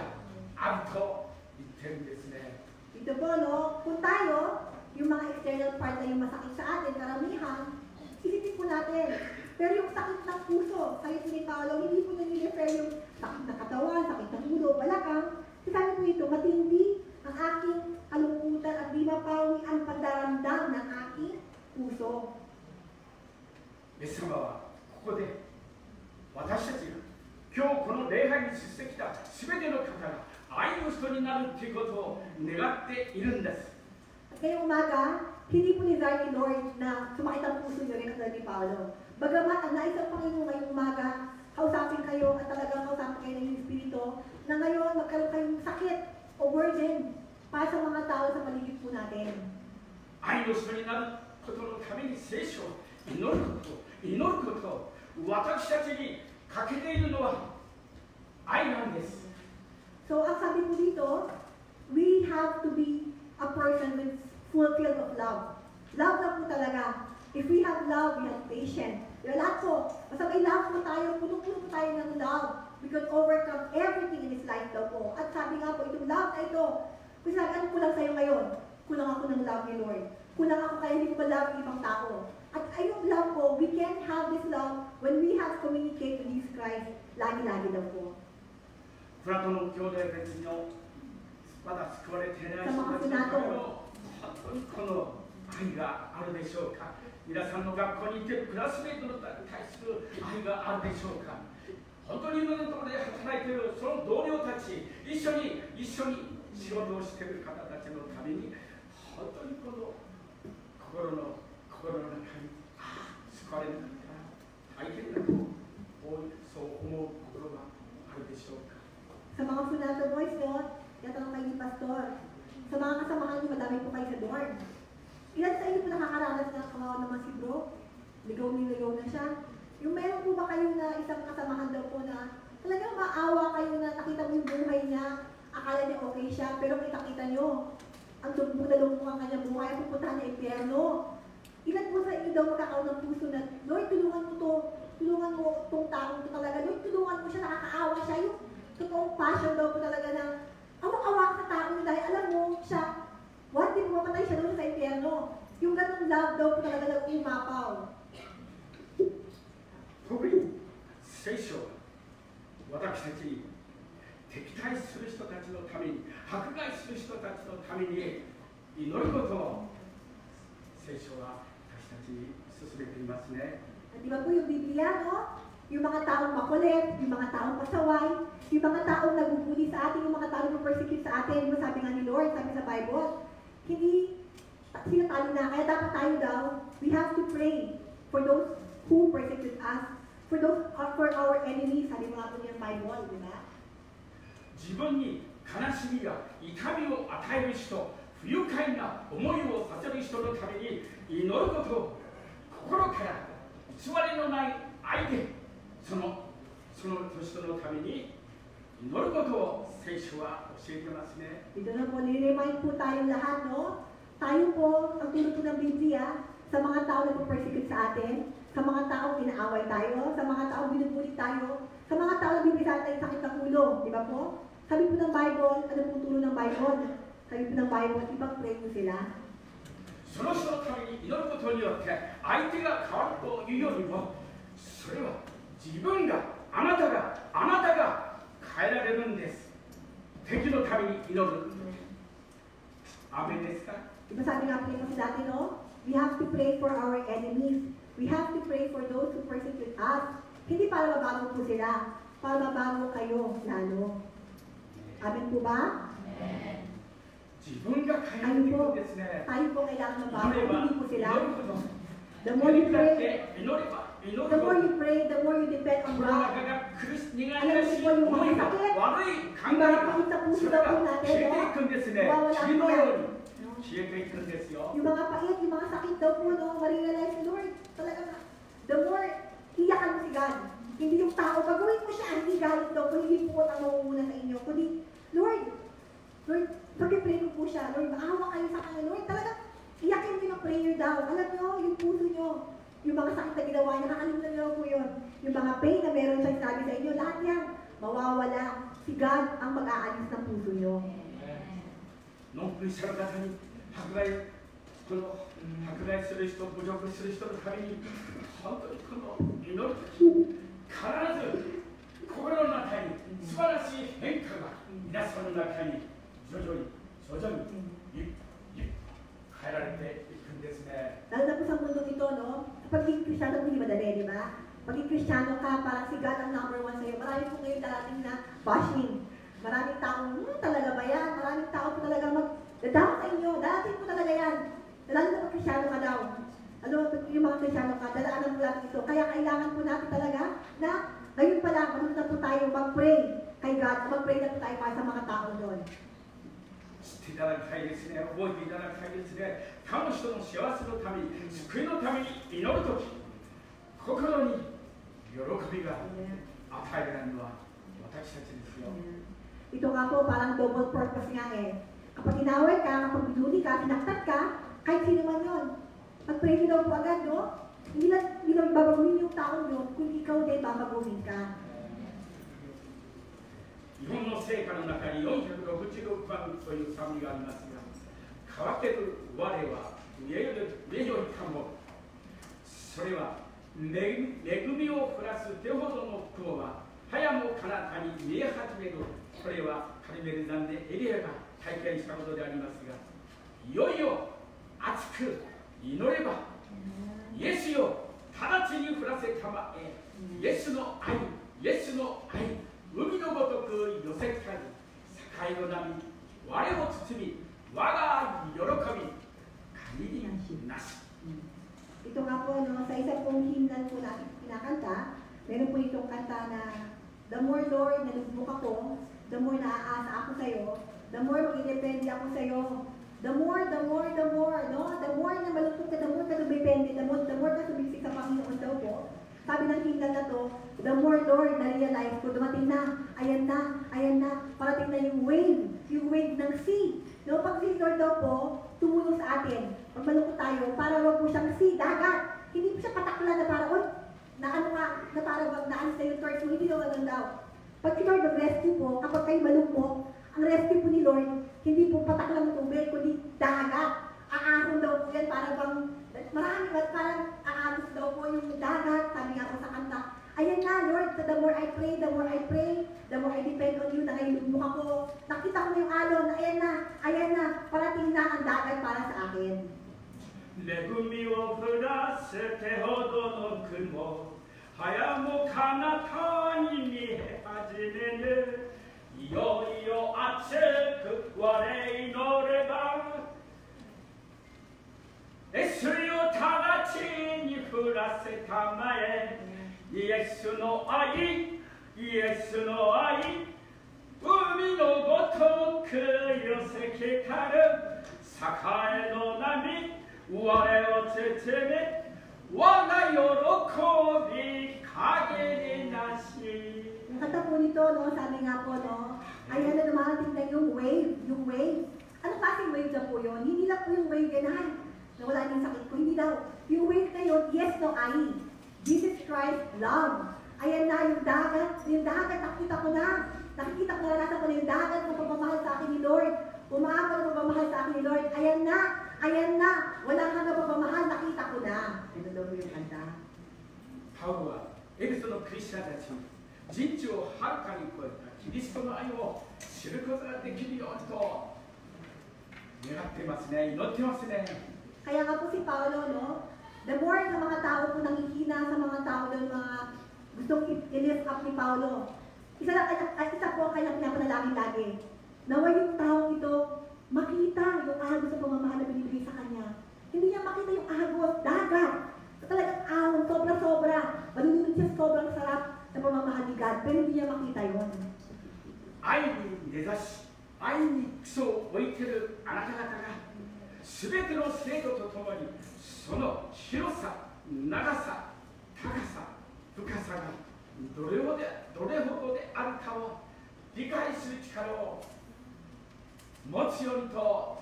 あると言ってるんですね。 Ito po, no, kung tayo, yung mga external part na yung masakit sa atin, karamihan, isipin po natin. Pero yung sakit ng puso, sabi po ni Paulo, hindi po nanirefer yung sakit ng katawan, sakit ng ulo, balakang. Sabi po ito, matindi ang aking kalungkutan at di mapawi ang pagdaramdam ng aking puso. イエス様はここで私たちが今日この礼拝に出席した全ての方が愛の人になるということを願っているんです。 At ngayong umaga, hindi po desire ni Lord na sumakit ang puso niyo rin katulad ni Paulo. Bagamat ang nais ng Panginoon ngayong umaga, kausapin kayo at talagang kausapin kayo ng Espiritu na ngayon magkaroon kayong sakit o burden para sa mga tao sa paligid po natin. 愛の人になることのために聖書を祈ること私たちに欠けているのは愛なんです。 So, ang sabi po dito, we have to be a person with fulfilled of love. Love lang po talaga. If we have love, we have patience. Lahat po, basta may love po tayo, puno-puno po tayo ng love. We can overcome everything in this life daw po. At sabi nga po, itong love na ito, kung sabi, ano kulang sa'yo ngayon? Kulang ako ng love ni Lord. Kulang ako kaya hindi ko ba-love yung ibang tao. At ayong love po, we can have this love when we have communicated with Jesus Christ. Lagi-lagi daw po. この後の兄弟別のまだ救われていない人たちのための本当にこの愛があるでしょうか。皆さんの学校に行っているクラスメートに対する愛があるでしょうか。本当にいろんなところで働いているその同僚たち、一緒に仕事をしている方たちのために本当にこの心の中に救われなかったら大変だとそう思う心があるでしょうか。 Sa mga Funato Boys, no, yatanong kayo ni Pastor. Sa mga kasamahan niyo, madami po kayo sa dorm. Ilan sa inyo po nakakaranas na kawawa naman si bro? Ligaw na siya. Yung meron po ba kayo na isang kasamahan daw po na talagang maawa kayo na nakita mo yung buhay niya, akala niya okay siya, pero kita niyo, ang lugmog ang kanyang buhay, pupuntahan niya impyerno. Ilan po sa inyo daw magkakaroon ng puso na, Lord, tulungan mo itong taong ito talaga. Lord, tulungan mo siya, nakakaawa siya. Yung totoong passion daw po talaga na awak-awak sa taong dahil alam mo siya, one day pumamatay siya doon sa impyerno. Yung ganong love daw po talaga na umapaw. 特に聖書は私たちに敵対する人たちのために迫害する人たちのために祈ることを聖書は私たちに勧めていますね。 At di ba po yung Biblia, no? Yung mga taong makulit, yung mga taong pasaway, yung mga taong nagbubuli sa atin, yung mga taong nag-persecute sa atin, yung sabi nga ni Lord, sabi sa Bible, hindi sila talo na. Kaya dapat tayo daw, we have to pray for those who persecute us, for our enemies, sabi mga po niya ng Bible, di ba? 自分に悲しみや痛みを与える人、不不愉快な思いをさせる人のために祈ることを心から偽りのない愛でその人のために祈ることを聖書は教えてますね。 Ito na po, nire-remind po tayo lahat, no? Tayo po, ang tulad po ng Biblia, sa mga tao na persecute sa atin, sa mga tao inaaway tayo, sa mga tao binubulit tayo, sa mga tao na bibigyan tayo sakit ng ulo, di ba po? Sabi po ng Bible, ano po tulo ng Bible? Sabi po ng Bible, ipag-pray po sila. その人のために祈ることによって相手が変わるというよりもそれは自分があなたが変えられるんです。敵のために祈る。アーメンですか？ Diba sabi nga po yung kasi dati, no? We have to pray for our enemies. We have to pray for those who persecute us. Hindi para mabago po sila, para mabago kayo lalo. Amen po ba? 自分が変えるということですね。 Tayo po kailangan 祈 mabago, れば hindi po 祈 sila. るほど The more you 祈りだっ pray, て祈れば祈る the more ほど you pray, the more you depend on 心の God. 中が苦し苦々しい思いが悪い考えがそれが消えていくんですね。霧のように消えていくんですよ。 Yung mga pait, yung mga sakit daw po, no? Marirealize, Lord, talaga, the more iyakan mo si God. Hindi yung tao, gagawin mo siya, hindi galit daw po, hindi po ang mauuna sa inyo. Kundi, Lord, pag-pray ko po siya, Lord, maawa kayo sa kanya, Lord, talaga, iyakin mo yung prayer daw. Alam nyo, yung puso nyo, yung mga sakit na ginawa niya, nakalimutan nyo po yun. Yung mga pain na meron siya sabi sa inyo, lahat yan, mawawala. Si God ang mag-aalis ng puso nyo. ノンプリシャル方に迫害する人、侮辱する人のために本当にこの祈るとき必ず心の中に素晴らしい変化が皆さんの中に徐々に変えられていくんですね。 Lalo na po sa mundo ito, no? Pagiging Kristiyano po hindi madali, di ba? Pagiging Kristiyano ka, parang si God ang number one sa'yo. Marami po ngayon darating na bashing. Maraming taong, talaga ba yan? Maraming tao po talaga magdadaw sa inyo. Darating po talaga yan. Lalo na pag Kristiyano ka daw. Ano, yung mga Kristiyano ka, dadaanan po natin ito. Kaya kailangan po natin talaga na ngayon pa lang, marunong na po tayo mag-pray kay God. Mag-pray na po tayo para sa mga tao doon. 知っていただきたいですね。覚えていただきたいですね。他の人の幸せのために、救いのために祈るとき、心に喜びが与えられるのは私たちですよ。 Ito nga po, parang double purpose nga eh. Kapag inaway ka, kapag binuli ka, tinaktat ka, kahit sino man yun. Pag-pray nyo daw po agad, no? Hindi lang babaguhin yung taong yun, kung ikaw din babaguhin ka. 日本の聖歌の中に466番という賛美がありますが、乾ける我は名よりかも。それは恵みを降らす手ほどの雲は早も彼方に見え始める。これはカリメル山でエリアが体験したことでありますが、いよいよ熱く祈ればイエスよ直ちに降らせたまえ、イエスの愛、イエスの愛、海のごとく寄せかり、境の波、我を包み、我が喜び、限りなし。 Ito nga po, no, sa isa pong hymnal po natin pinakanta, meron po itong kanta na the more Lord na nagbuka ko, the more naaasa ako sa'yo, the more mag-independe ako sa'yo, the more, no? The more na malungkot ka, the more ka lumipende, the more ka sumisik sa Panginoon daw po. Sabi ng hymnal na to, the more Lord na-realize ko, dumating na, ayan na, parating na yung wave ng sea. No, pag si Lord daw po, tumulong sa atin, pag malungkot tayo, para wag po siyang sea, dagat. Hindi po siya patakla na para, na para wag naan sa yung Lord, so hindi daw. Pag si Lord nag-rescue po, kapag kayo malungkot, ang rescue po ni Lord, hindi po patakla ng tubig, kundi dagat. Aahon daw po yan, para bang, marami, parang aahos daw po yung dagat, sabi nga po sa kanta. Ayan na, Lord, the more I pray, the more I depend on you, nangayulubok ako. Nakita ko na yung alon, ayan na, parating na ang dagat para sa akin. 恵みを降らせてほどの雲、早も彼方に見え始める。いよいよ熱く我祈れば、イエスよ直ちに降らせたまえ。イエスの愛、イエスの愛、海のごとく寄せけたる。栄の波我をつつめ我が喜び陰りなし Yung kanta po nito, no, sabi nga po, no, ayan na dumarating na yung wave. Ano klaseng wave na po yun? Hindi lang po yung wave ganahan na wala niyong sakit ko. Hindi daw. Yung wave na yun, yes, no, ay. Jesus Christ, love. Ayan na yung dagat, nakikita ko na. Nakikita ko na, nasa ko na yung dagat ng pagmamahal sa akin ni Lord. Umaabot ng pagmamahal sa akin ni Lord. Ayan na. Walang hanggang pagmamahal, nakita ko na. Ito daw yung kanta. パウロはエペソのクリスチャンたちに人知をはるかに超えたキリストの愛を知ることができるようにと願っていますね、祈ってますね。 Kaya nga po si Paulo, no, the more na mga tao po nangihina sa mga tao ng mga gustong i-lift up ni Paulo, isa po ang kanyang pinapanalangin lagi. Nawa yung taong ito makita yung ahagos sa pamamahal na binibigay sa kanya. Hindi niya makita yung ahagos, dagat. Talagang ahon, sobra-sobra. Manunod siya sobrang sarap sa pamamahal ni God, pero hindi niya makita yun. 愛に根ざし、愛に基礎を置いているあなた方がすべての制度とともにその広さ、長さ、高さ、深さがどれほどであるかを理解する力を持つようにと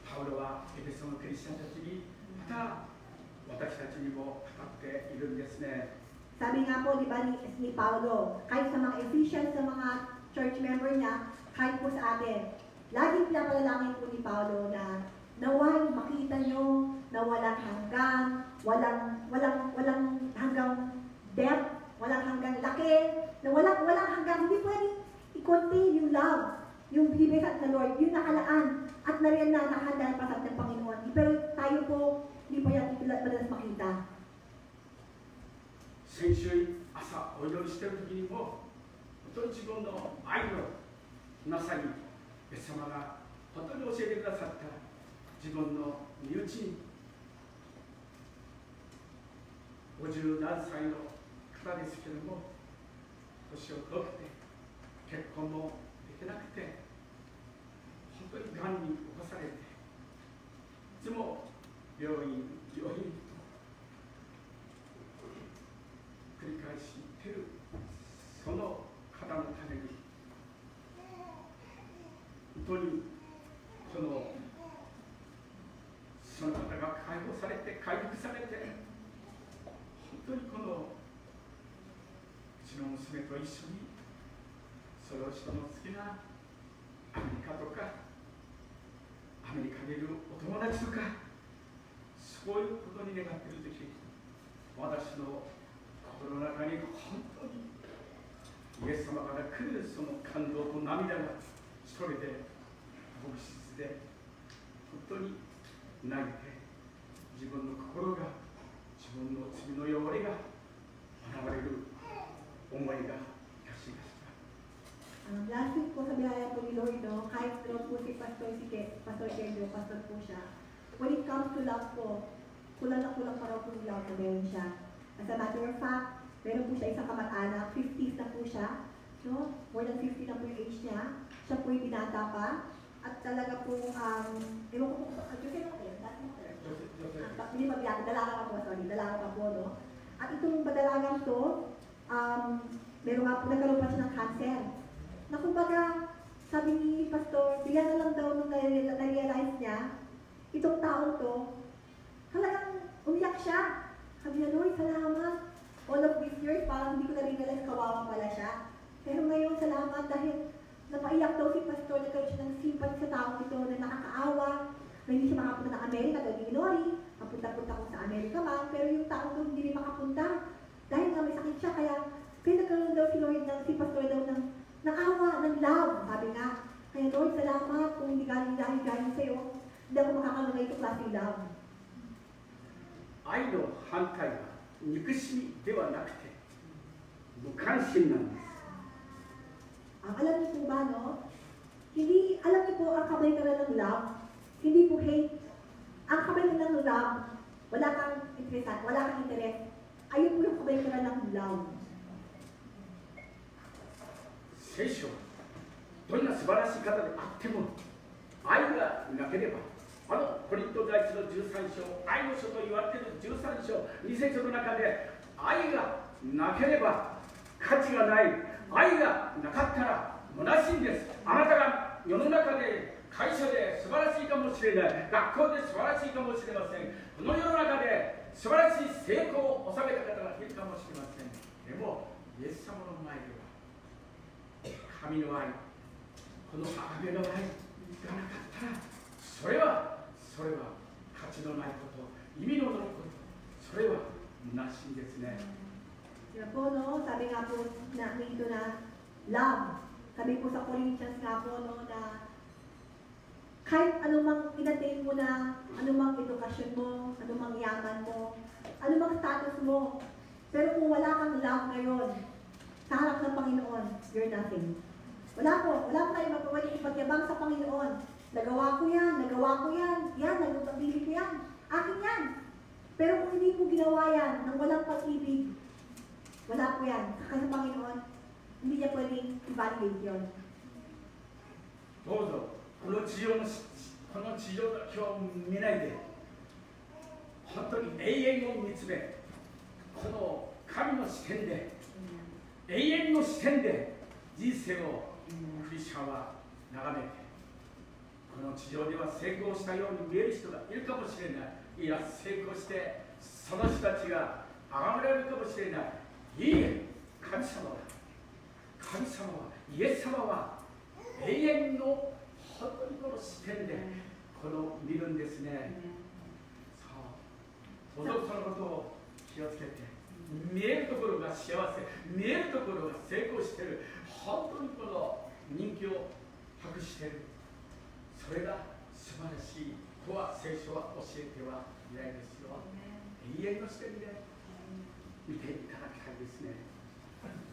パウロはエペソのクリスチャンたちにまた私たちにも語っているんですね。 Sabi nga po, di ba, ni Paulo, kahit sa mga Ephesians, sa mga church member niya, kahit po sa atin, laging pinapalalangin po ni Paulo na naway makita nyo na walang hanggang, walang hanggang depth, walang hanggang laki, na walang hanggang, hindi pwedeng i-contain yung love, yung binibigay sa Lord, yung nakalaan, at nariyan na nakahanda pa sa ating Panginoon. Pero tayo po, hindi pa yan madalas makita. 先週朝お祈りしている時にも本当に自分の愛のなさにイエス様が本当に教えてくださった自分の身内に50何歳の方ですけれども年を取って結婚もできなくて本当にがんに侵されていつも病院繰り返し言ってるその方のために本当にその方が解放されて回復されて本当にこのうちの娘と一緒にその人の好きなアメリカとかアメリカにいるお友達とかそういうことに願っている時私の心の中に本当にイエス様から来るその感動と涙が一人で牧師で本当に泣いて自分の心が自分の罪の汚れが現れる思いがいたしました。Last week po sa biyaya po ni Lord, no, kahit po si Pastor Kendro, Pastor po siya, when it comes to love po, kulang na kulang pa raw po yung love na meron siya. As a matter of fact, meron po siya isang kamag-anak, 50s na po siya, no? More than 50 na po yung age niya. Siya po yung binata pa. At talaga po, ewan ko po, hindi mabiyata, dalaga pa po, no? At itong badalagang to, meron nga po, nagkaroon pa siya ng cancer. Na kumbaga, sabi ni Pastor, bigyan na lang daw nung na-realize niya, itong taong to, talagang umiyak siya. Sabi niya, Lord, salamat. All of these years, parang hindi ko na-realize kawawa pala siya. Pero ngayon, salamat dahil napaiyak daw si Pastor, nagkaroon siya ng sympathy sa taong ito na nakakaawa, na hindi siya makapunta ng Amerika, dahil ni Nori, mapunta-punta ko sa Amerika man, pero yung taong doon hindi rin makapunta. Dahil nga may sakit siya, kaya nagkaroon daw si Lord, si Pastor daw ng awa, ng love, sabi nga. Kaya Lord, salamat kung hindi galing sa'yo, hindi ako makakaroon ng ito klaseng love. 愛の反対は憎しみではなくて無関心なんです。Alam niyo po ba, no? Hindi, alam niyo po ang kabaligtaran ng love, hindi po hate. Ang kabaligtaran ng love, wala kang interest. Ayun po yung kabaligtaran ng love. 聖書はどんな素晴らしい方であっても愛がなければコリント第一の13章、愛の書と言われている13章、2節の中で、愛がなければ価値がない。愛がなかったら虚しいんです。あなたが世の中で、会社で素晴らしいかもしれない。学校で素晴らしいかもしれません。この世の中で素晴らしい成功を収めた方がいるかもしれません。でも、イエス様の前では、神の愛、このアガペの愛がなかったら、それは価値のないこと、意味のないこと、それは虚しいですね。Po, no, sabi nga po na dito na love. Sabi po sa Corinthians nga po, no, na kahit anumang inatain mo na, anumang edukasyon mo, anumang yaman mo, anumang status mo, pero kung wala kang love ngayon, sa harap ng Panginoon, you're nothing. Wala po tayong magpapwede ipagyabang sa Panginoon. Nagawa ko yan, nagpapili ko yan, akin yan. Pero kung hindi mo ginawa yan, nang walang pag-ibig, wala po yan. Kaya sa Panginoon, hindi niya pwedeng i-validate yun. どうぞこの地上だけを見ないで、本当に永遠を見つめ、この神の視点で、永遠の視点で人生をクリスチャンは眺めて、この地上では成功したように見える人がいるかもしれない。いや、成功してその人たちが崇められるかもしれない。いいえ、神様はイエス様は永遠の本当にこの視点でこの見るんですね。そう、そのことを気をつけて、見えるところが幸せ、見えるところが成功している、本当にこの人気を博している、それが素晴らしいとは聖書は教えてはいないですよ。永遠の視点で見ていただきたいですね。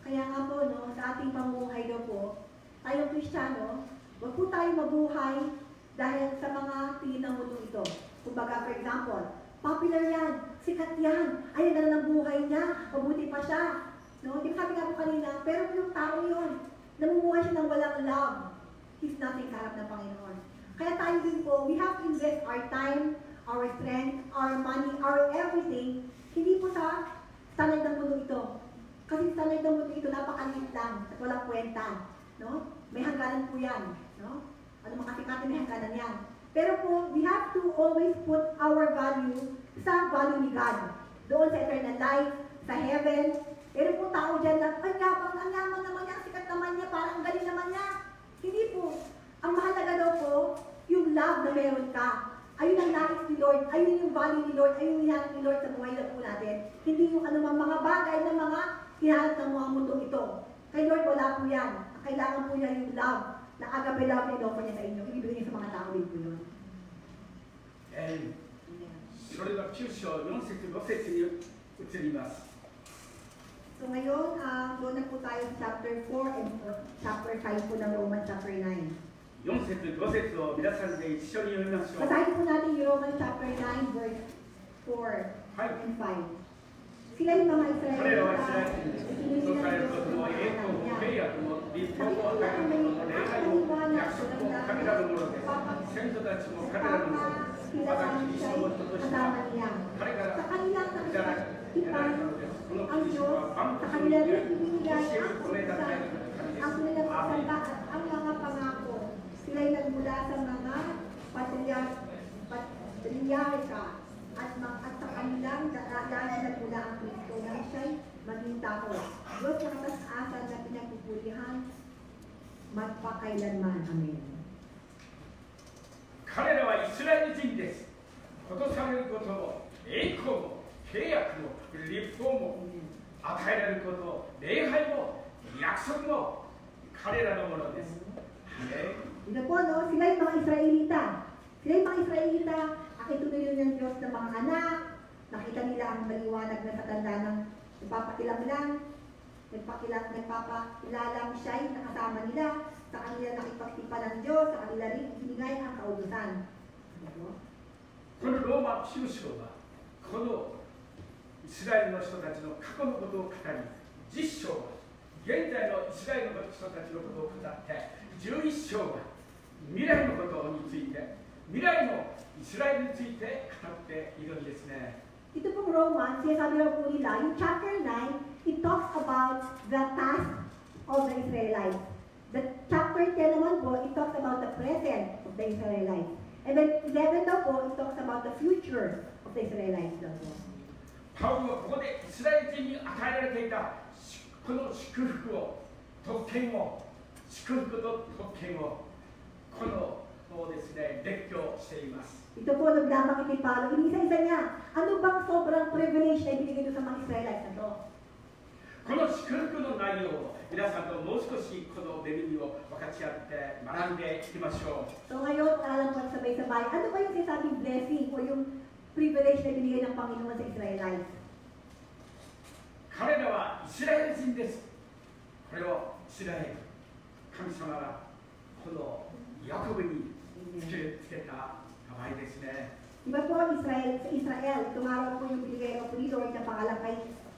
Kaya nga po, no, sa ating pamumuhay daw po, tayong Kristiyano, wag po tayo mabuhay dahil sa mga tingin ng mundo ito. Kumbaga, for example, popular yan, sikat yan, ayan na lang ang buhay niya, mabuti pa siya. No? Di ba sabi nga po kanina, pero yung tao yun, namumuhay siya ng walang love. He's nothing sa harap ng Panginoon. Kaya tayo din po, we have to invest our time, our strength, our money, our everything, hindi po sa standard ng mundo ito. Kasi standard ng mundo ito, napakaliit lang at walang kwenta. No? May hangganan po yan. No? Ano makasikatin, may hangganan yan. Pero po, we have to always put our value sa value ni God. Doon sa eternal life, sa heaven. Pero po tao dyan na, ang yaman naman niya, ang sikat naman niya, parang ang galing naman niya. Hindi po. Ang mahalaga daw po, yung love na meron ka. Ayun ang nais ni Lord, ayun yung value ni Lord, ayun yung hinahanap ni Lord sa buhay na po natin. Hindi yung anumang mga bagay na mga hinahanap ng mga mundong ito. Kay Lord, wala po yan. Kailangan po niya yung love na agape love na inoffer niya sa inyo. Ibibigay niya sa mga tao din po yun. And それが9章4節5節に移ります。So ngayon, doon na po tayo sa chapter 4 and chapter 5 po ng Romans chapter 9. 4節5節を皆さんで一緒に読みましょう。Basahin po natin yung Romans chapter 9 verse 4 and 5. Sila yung mga Israelita. 彼らはイスラエルに説かれることも栄光も契約も立法も与えることも礼拝も約束も彼らのものです。先祖たちも彼らのものです。またキリストを人としては彼からいただいたのです。このキリストは万国の人間教えるこれだけの神です。アーメン。 ang mga pangako, sila'y nagmula sa mga patriarka at sa kanilang dahil nagmula ang Kristo na siya'y maging tao. Diyos na katas-asa na pinagpupulihan magpakailanman. Amen. 彼らはイスラエル人です。ことされることも栄光も契約も立法も与えられること礼拝も約束も彼らのものです。Ito po, no? Sila yung mga Israelita. Sila yung mga Israelita, ang ituloy ng Diyos ng mga anak. Nakita nila ang maliwanag na sa tanda ng nagpapakilala mo siya'y nakasama nila. Sa kanila nakipagtipa ng Diyos, sa kanila rin binigay ang kautusan. このローマ9章はこのイスラエルの人たちの過去のことを語り、10章は現在のイスラエルの人たちのことを語って、11章は未来のことについて未来のイスラエルについて語っているんですね。 Ito pong Romans, sinasabi raw po nila, yung chapter 9, it talks about the past of the Israelites. The chapter 10 naman po, it talks about the present of the Israelites. And then 11 daw po, it talks about the future of the Israelites daw po. パウロはここでイスラエル人に与えられていたこの祝福を、特権を、祝福と特権を、このですね、列挙しています。 Ito po, naglamakit ni Paulo, inisa-isa niya, ano bang sobrang privilege na ibinigay doon sa mga Israelites na to? この祝福の内容を皆さんともう少しこの恵みを分かち合って学んでいきましょう。 So ngayon, alam po sabay-sabay, ano ba yung sinasabing blessing o yung privilege na ibinigay ng Panginoon sa Israelites? 彼らはイスラエル人です。これをイスラエル、神様がこのヤコブにつけた名前ですね。 Diba po, Israel, itong araw po yung binigay po ni Lord na pangalan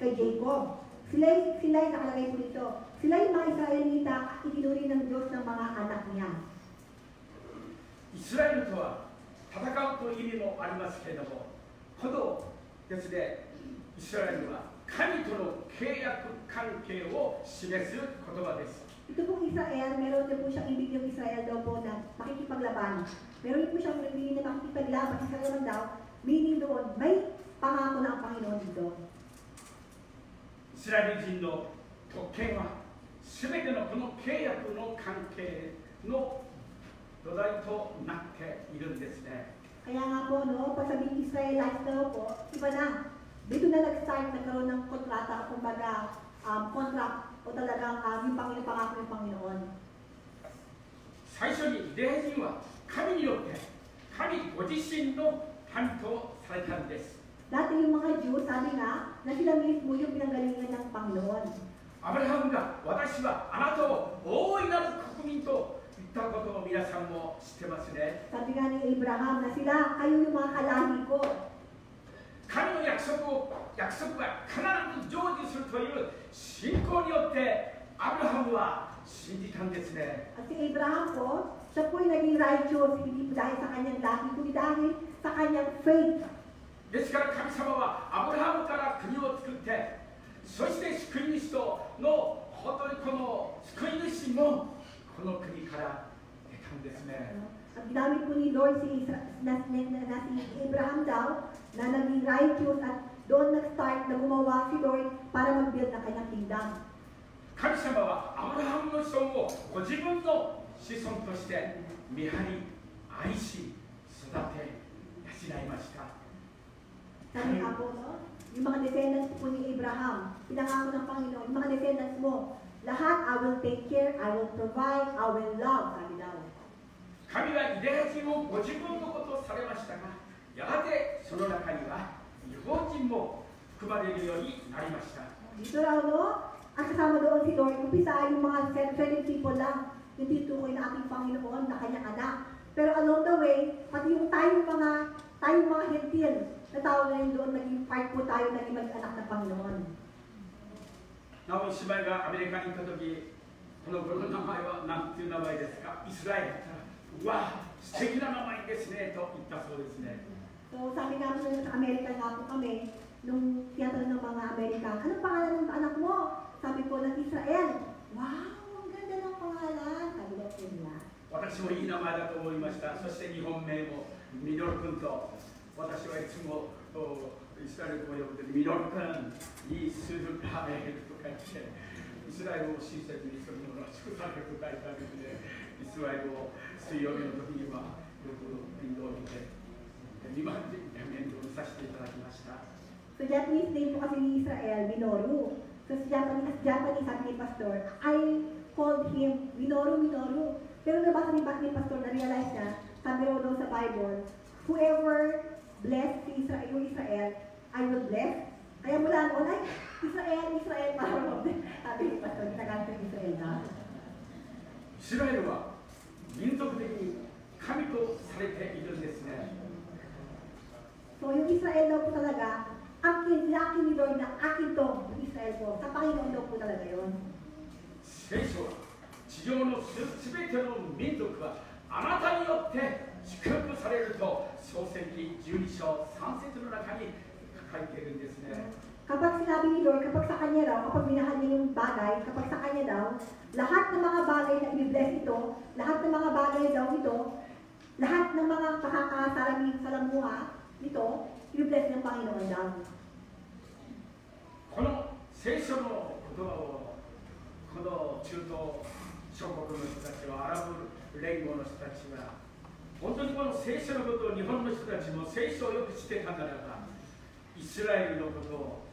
kay Jacob. Sila'y nakalagay po dito. Sila'y mga Israelita at itinuri ng Diyos ng mga anak niya. イスラエルとは戦うという意味もありますけれども、このですね、イスラエルは神との契約関係を示す言葉です。 Ito pong Israel, meron din po siyang ibig yung Israel daw po na makikipaglaban. Meron din po siyang ibig na makikipaglaban. Israel naman daw, meaning doon, may pangako na ang Panginoon dito. イスラエル人の特権は全てのこの契約の関係の土台となっているんですね。 Kaya nga po, no, pag sabing Israelites daw po, iba na. Dito na nag-start, nagkaroon ng kontrata, kumbaga, contract, o talagang yung pangako ng Panginoon. 最初にユダヤ人は神によって神ご自身の民とされたんです。 Dati yung mga Jews, sabi nga, na sila mismo yung pinanggalingan ng Panginoon. アブラハムが私はあなたを大いなる国民と言ったことを皆さんも知ってますね。 Sabi nga ni Abraham na sila, kayo yung mga kalahi ko. 神の約束が必ず成就するという信仰によってアブラハムは信じたんですね。 At si Abraham po, siya po'y naging righteous, hindi po dahil sa kanyang lahi, kundi dahil sa kanyang faith. ですから神様はアブラハムから国を作って、そして救い主との本当にこの救い主もこの国から出たんですね。 At ginamit po ni Lord si Abraham daw na naging righteous at doon nag-start na gumawa si Lord para mag-build ng kanyang kingdom. 神様はアブラハムの子孫をご自分の子孫として見張り、愛し、育て、養いました。 Sabi nga po, no? Yung mga descendants po ni Abraham, pinangako ng Panginoon, yung mga descendants mo, lahat, I will take care, I will provide, I will love, sabi daw. 神はユダヤ人をご自分のことをされましたが、やがてその中には異邦人も含まれるようになりました。 Dito raw, no? At kasama doon si Lord, umpisa yung mga self-serving people lang, yung titukoy na ating Panginoon na kanyang anak. Pero along the way, pati yung tayong mga hentil, na tao na yun doon, naging part po tayo na mag-anak ng Panginoon. なお、姉妹がアメリカに行ったとき、この子の名前は何ていう名前ですか？イスラエルだったら、うわ、素敵な名前ですね、と言ったそうですね。 So sabi nga po sa Amerika nga po kami, nung tiyatanong ng mga Amerika, anong pangalan ng anak mo? Sabi po ng Israel. Wow, ang ganda ng pangalan. Sabi daw po nila. 私もいい名前だと思いました。そして日本名もミドル君と、私はいつもイスラエル語を呼ぶとき、ミドル君、イスラエルとか言って、イスラエルを親切にするものを祝されると書いてあるので、イスラエルを水曜日の時にはよく面倒を見て、2万人で面倒にさせていただきました。 So Japanese name po kasi ni Israel, Minoru. So sa Japanese sabi ni Pastor, I called him Minoru. Pero nabasa ni Pastor na realize na, sabi raw daw sa Bible, whoever bless si Israel, I will bless. Kaya mula noon ay, Israel, parang sabi ni Pastor, nagkakanta ng Israel na. イスラエルは民族的に神とされているんですね。 So yung Israel daw po talaga, akin ni Lord na akin to, yung Israel po. Sa Panginoon daw po talaga yun. 聖書は地上のすべての民族はあなたによって祝福されると創世記12章3節の中に書いているんですね。 Kapag sinabi ni Lord, kapag sa kanya daw, kapag minahal niya yung bagay, kapag sa kanya daw, lahat ng mga bagay na i-bless ito, lahat ng mga bagay daw ito, lahat ng mga kakakasalamuha nito, i-bless ng Panginoon daw. この聖書の言葉をこの中東諸国の人たちはアラブ連合の人たちは本当にこの聖書のことを日本の人たちも聖書をよく知ってたならばイスラエルのことを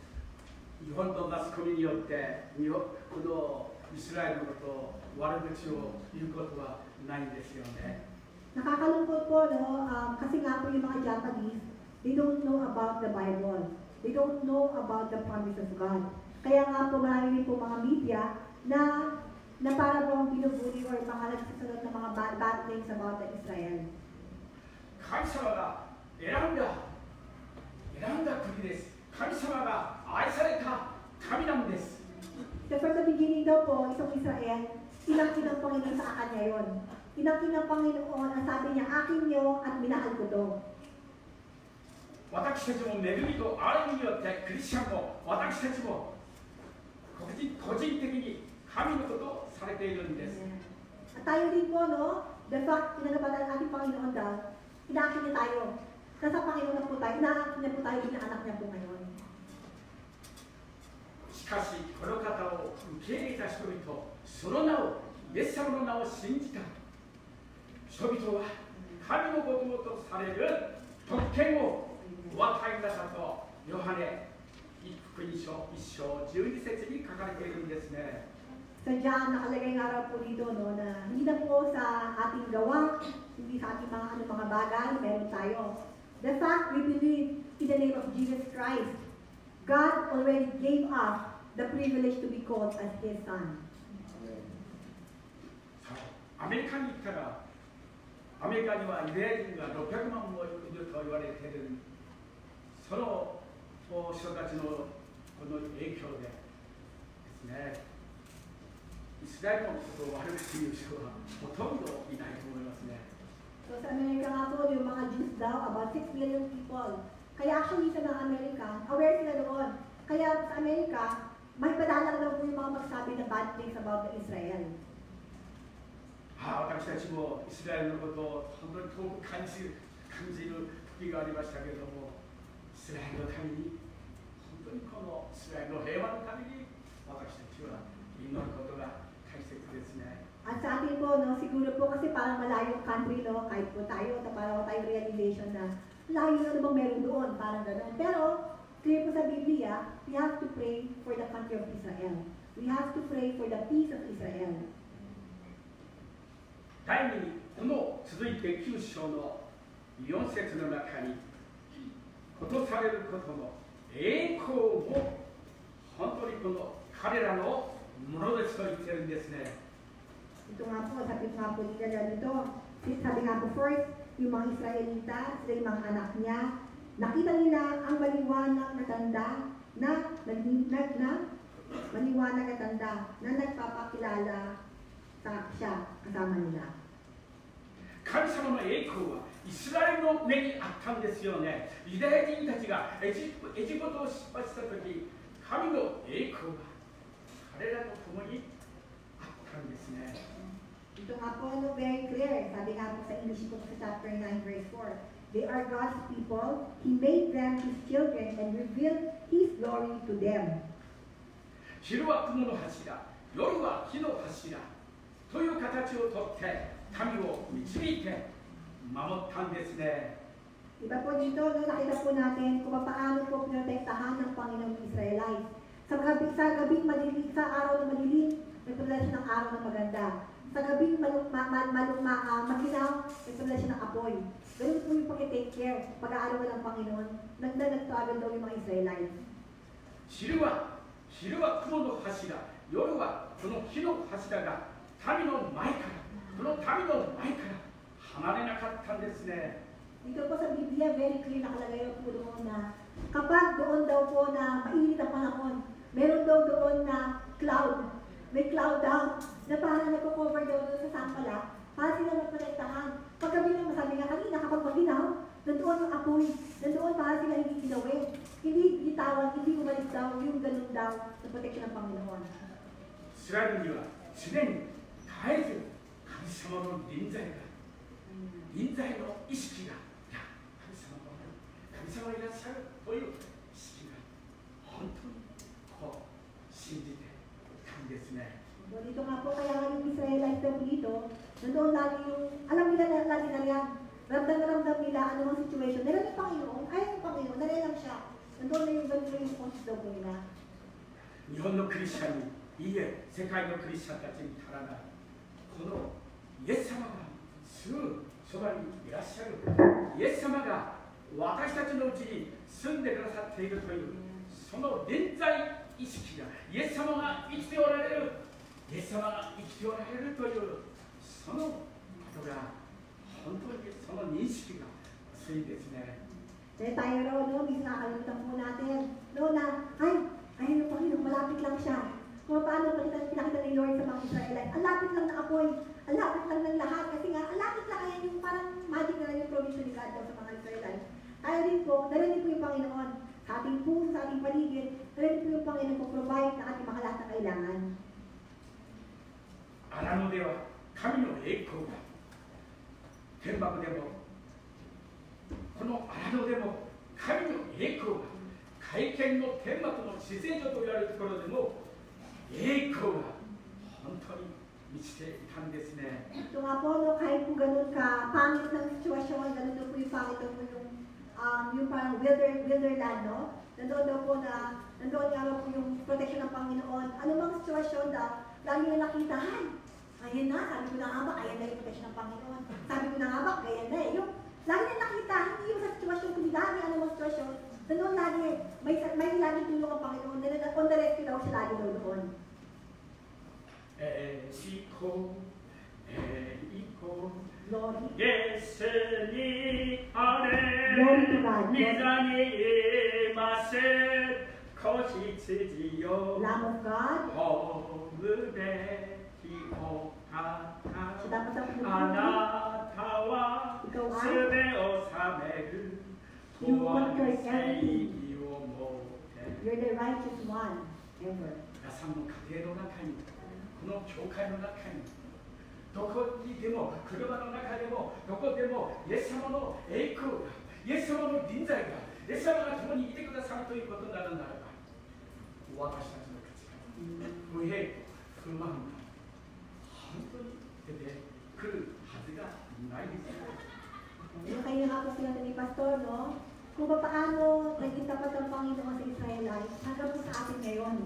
日本のマスコミによってこのイスラエルのことを悪口を言うことはないんですよね。 Nakakalungkot po, no? Kasi nga po yung mga Japanese, they don't know about the Bible. They don't know about the promise of God. Kaya nga po marami rin po mga media na para po ang binubuli or mga nagsasagot ng mga bad things about the Israel. 神様が選んだ国です。神様が愛された神なんです。 So from the beginning daw po, itong Israel, inangkin ng Panginoon sa kanya yon. Inangkin ng Panginoon, ang sabi niya, akin niyo at minahal ko to. 私たちも恵みと愛によってクリスチャンも私たちも個人的に神のことをされているんです。 At tayo din po, no? The fact, pinagabatan ang ating Panginoon daw, inangkin niya tayo. Nasa Panginoon na po tayo, inangkin niya po tayo, inaanak niya po ngayon. しかしこの方を受け入れた人々、その名をイエス様の名を信じた人々は神の子供とされる特権をお与えになったとヨハネ福音書1章12節に書かれているんですね。 Sa John, nakalagay nga raw po dito, no, na hindi na po sa ating gawa, hindi sa ating mga bagay, meron tayo. The fact we believe in the name of Jesus Christ, God already gave us the privilege to be called as His Son. アメリカに行ったら、アメリカにはユダヤ人が600万もいると言われている、その人たちのこの影響でですね、イスラエルのことを悪く言う人はほとんどいないと思いますね。 So sa Amerika nga po, yung mga Jews daw, about 6 million people. Kaya actually sa mga American, aware sila doon. Kaya sa Amerika, may padalang daw po yung mga magsabi na bad things about the Israel. 私たちもイスラエルのことを本当に遠く感じる時がありましたけれども、イスラエルのために、本当にこのイスラエルの平和のために、私たちは祈ることが大切ですね。 At sa atin po, no, siguro po kasi parang malayong country, no, kahit po tayo, parang tayo realization na layo na bang meron doon, parang gano'n. Pero, clear po sa Biblia, we have to pray for the country of Israel. We have to pray for the peace of Israel. 第2に、この続いて9章の4節の中に、ことされることの栄光も、本当にこの彼らのものですと言ってるんですね。 Ito nga po, sabi nga po nila dito, sabi nga po first, yung mga Israelita, sila yung mga anak niya, nakita nila ang maliwanag na tanda na maliwanag na tanda na nagpapakilala sa siya kasama nila. 神様の栄光はイスラエルの目にあったんですよね。ユダヤ人たちがエジプトを出発したとき、神の栄光が彼らと共にあったんですね。 Ito nga po, no, very clear. Sabi nga po sa English po sa chapter 9, verse 4. They are God's people. He made them His children and revealed His glory to them. 昼は雲の柱、夜は火の柱という形をとって民を導いて守ったんですね。 Iba po dito, no, nakita po natin kung paano po pinotektahan ng Panginoong Israelites. Sa gabing madilim, sa araw na madilim, nagpadala siya ng araw na maganda. Sa gabing maginaw, nagpadala siya ng apoy. Ganun po yung pag-take care, pag-aarawan ng Panginoon, nag-travel daw yung mga Israelites. 昼は雲の柱、夜はこの火の柱が民の前から、この民の前から離れなかったんですね。 Dito po sa Biblia, very clear nakalagay po doon na kapag doon daw po na mainit ang panahon, meron daw doon na cloud, may cloud daw, na parang nagko-cover daw doon sa sampala, para sila magprotektahan. sa protection ng Panginoon. イスラエルには常に絶えず神様の臨在が、臨在の意識が、いや、神様がおる、神様がいらっしゃるという意識が本当にこう信じていたんですね。 Dito nga po, kaya nga yung Israelite daw dito, nandoon lagi yung, alam nila na lagi na yan, ramdam na ramdam nila ano ang situation. Nila yung Panginoon, ay yung Panginoon, nila lang siya. Nandoon na yung ganito yung response daw po nila. 日本のクリスチャンに、いいえ、世界のクリスチャンたちに足らない、このイエス様がすぐそばにいらっしゃる、イエス様が私たちのうちに住んでくださっているという、その臨在意識が、イエス様が生きておられる、イエス様が生きておられるという、そのことが、本当にその認識が薄いですね。 Kaya tayo raw, no, minsan nakakalimutan po natin, no, na, ayun yung Panginoon, malapit lang siya. Kung paano pinakita ni Lord sa mga Israelite, ang lapit lang na apoy, ang lapit lang ng lahat, kasi nga, ang lapit lang kaya yung parang magic na lang yung provision ni God daw sa mga Israelite. Tayo din po, narinig po yung Panginoon, sa ating puso, sa ating paligid, narinig po yung Panginoon kung provide na ating mga lahat na kailangan. 荒野では神の栄光が、天幕でもこの荒野でも神の栄光が、会見の天幕の至聖所と言われるところでも栄光が本当に満ちていたんですね。 Ito nga po, no, kahit po ganun ka, pangit ng sitwasyon, ganun daw po yung pangit daw po yung parang wilderness, no? Nandoon daw po na, nandoon nga raw po yung protection ng Panginoon. Ano mang sitwasyon daw, lagi na nakita, ayan na, sabi ko na nga ba, ayan na yung protection ng Panginoon. Sabi ko na nga ba, ayan na eh. Yung, lagi na nakita, hindi yung sa sitwasyon, kundi lagi ano mang sitwasyon, nandoon lagi, may lagi tulong ang Panginoon, on the rescue daw siya lagi daw doon. Glory. 예수님 안에 Glory to God. 미장이 마세 거시지요 Lamb of God. 허물에 기호하다 So dapat ang pinupuri. 아나타와 Ikaw ay 스베오 사메르 You conquered everything. 도와세이요 모테 You're the righteous one ever. 皆さんの家庭の中に、この教会の中に、どこにでも、車の中でも、どこでも、イエス様の栄光が、イエス様の臨在が、イエス様が共にいてくださるということになるならば、私たちの口から不平、不満が本当に出てくるはずがないですよ。 Yung kayo nga po sila ni Pastor, no? Kung paano naging tapat ang Panginoon sa Israelite, hanggang po sa atin ngayon,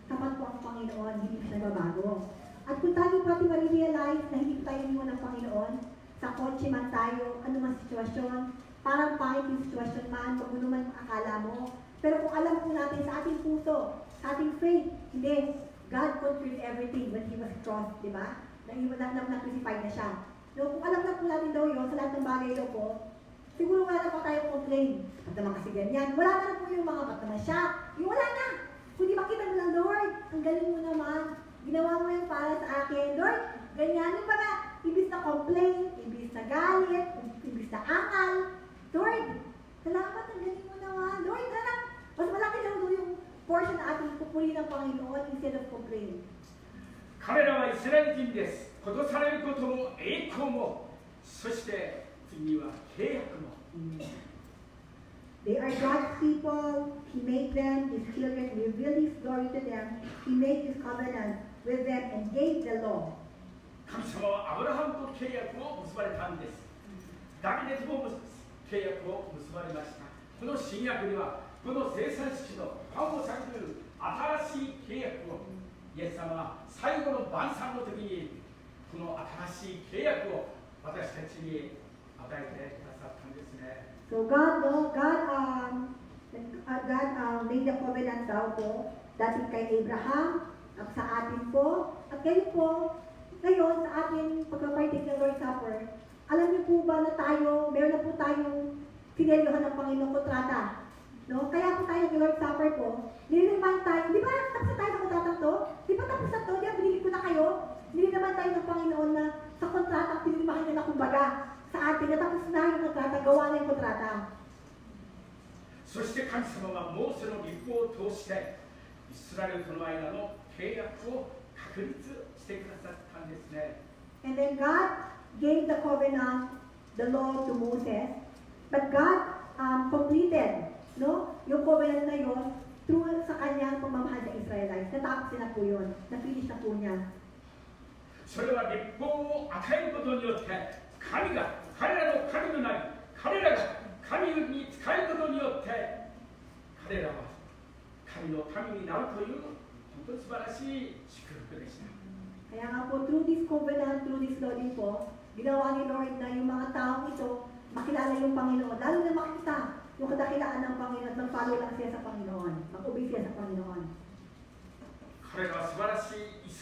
tapat po ang Panginoon, hindi po siya nagbabago. At kung tayo pati ma-realize na hindi tayo iniwan ng Panginoon, sa kotse man tayo, ano man sitwasyon, parang pangit yung sitwasyon man, magulo man ang akala mo. Pero kung alam po natin sa ating puso, sa ating faith, hindi, God conquered everything when He was crossed, di ba? Na-crucified na siya. So, kung alam na po natin daw yun, sa lahat ng bagay daw po, siguro wala na po tayo complain. At naman kasi ganyan. Wala na po yung mga ba't naman siya. Yung wala na. Kundi makita mo lang, Lord, ang galing mo naman. Ginawa mo yan para sa akin. Lord, ganyan. Yung mga, ibig na complain, ibig na galit, ibig na angal. Lord, salamat, ang galing mo naman. Lord, alam, mas malaki lang doon yung portion na ating pupuli ng Panginoon instead of complaining. 彼らはイスラエル人です。脅されることも栄光も、そして次は契約も。They are God's people. He made them His children. He revealed His glory to them. He made His covenant with them and gave the law. 神様はアブラハムと契約を結ばれたんです。ダビデとも契約を結ばれました。この新約には、この生産式のパンをされる新しい契約を、イエス様は最後の晩餐の時に、この新しい契約を私たちに与えてくださったんですね。So God made the covenant daw po dati kay Abraham at sa atin po at kayo po ngayon sa ating pagpapartake ng Lord's Supper. Alam niyo po ba na tayo, meron na po tayong sinelyohan ng Panginoong kontrata. No? Kaya po tayo ng Lord's Supper po, nililiman tayo, di ba tapos na tayo sa kontratang to? Di ba tapos na to? Di ba binili ko na kayo? Nililiman tayo ng Panginoon na sa kontratang pinilimahan niya na kumbaga sa atin, natapos na yung kontrata, gawa na yung kontrata. そして神様はモーセの立法を通してイスラエルとの間の契約を確立してくださったんですね。 And then God gave the covenant, the law to Moses, but God completed, no, yung covenant na yun through sa kanyang pamamahal sa Israelites. Natapos na po yun. Na-finish na po niya. それは立法を与えることによって神が彼らの神となり、彼らが神に仕えることによって彼らは神の民になるという本当に素晴らしい祝福でした。 Kaya nga po, through this covenant, through this law din po, ginawa ni Lord na yung mga taong ito makilala yung Panginoon. Lalo na makita yung kadakilaan ng Panginoon at mag-follow lang siya sa Panginoon. Mag-obey siya sa Panginoon. 彼らは素晴らしいイ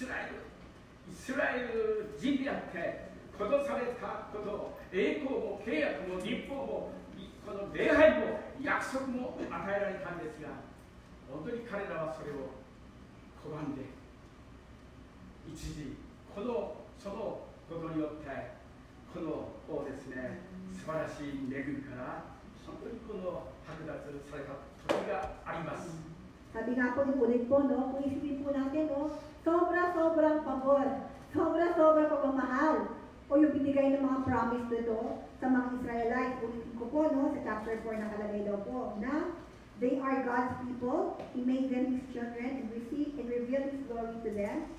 スラエル人であってことされたことを栄光も契約も立法もこの礼拝も約束も与えられたんですが、本当に彼らはそれを拒んで一時そのことによってこのですね、素晴らしい恵みから本当にこの剥奪された時があります。 Sabi nga po, ulit po, no, kung isipin po natin, no, sobra-sobrang pabor, sobra-sobrang pagmamahal, o yung binigay ng mga promise dito sa mga Israelites. Ulitin ko po, no, sa chapter 4 nakalagay daw po, na they are God's people, He made them His children, and revealed His glory to them.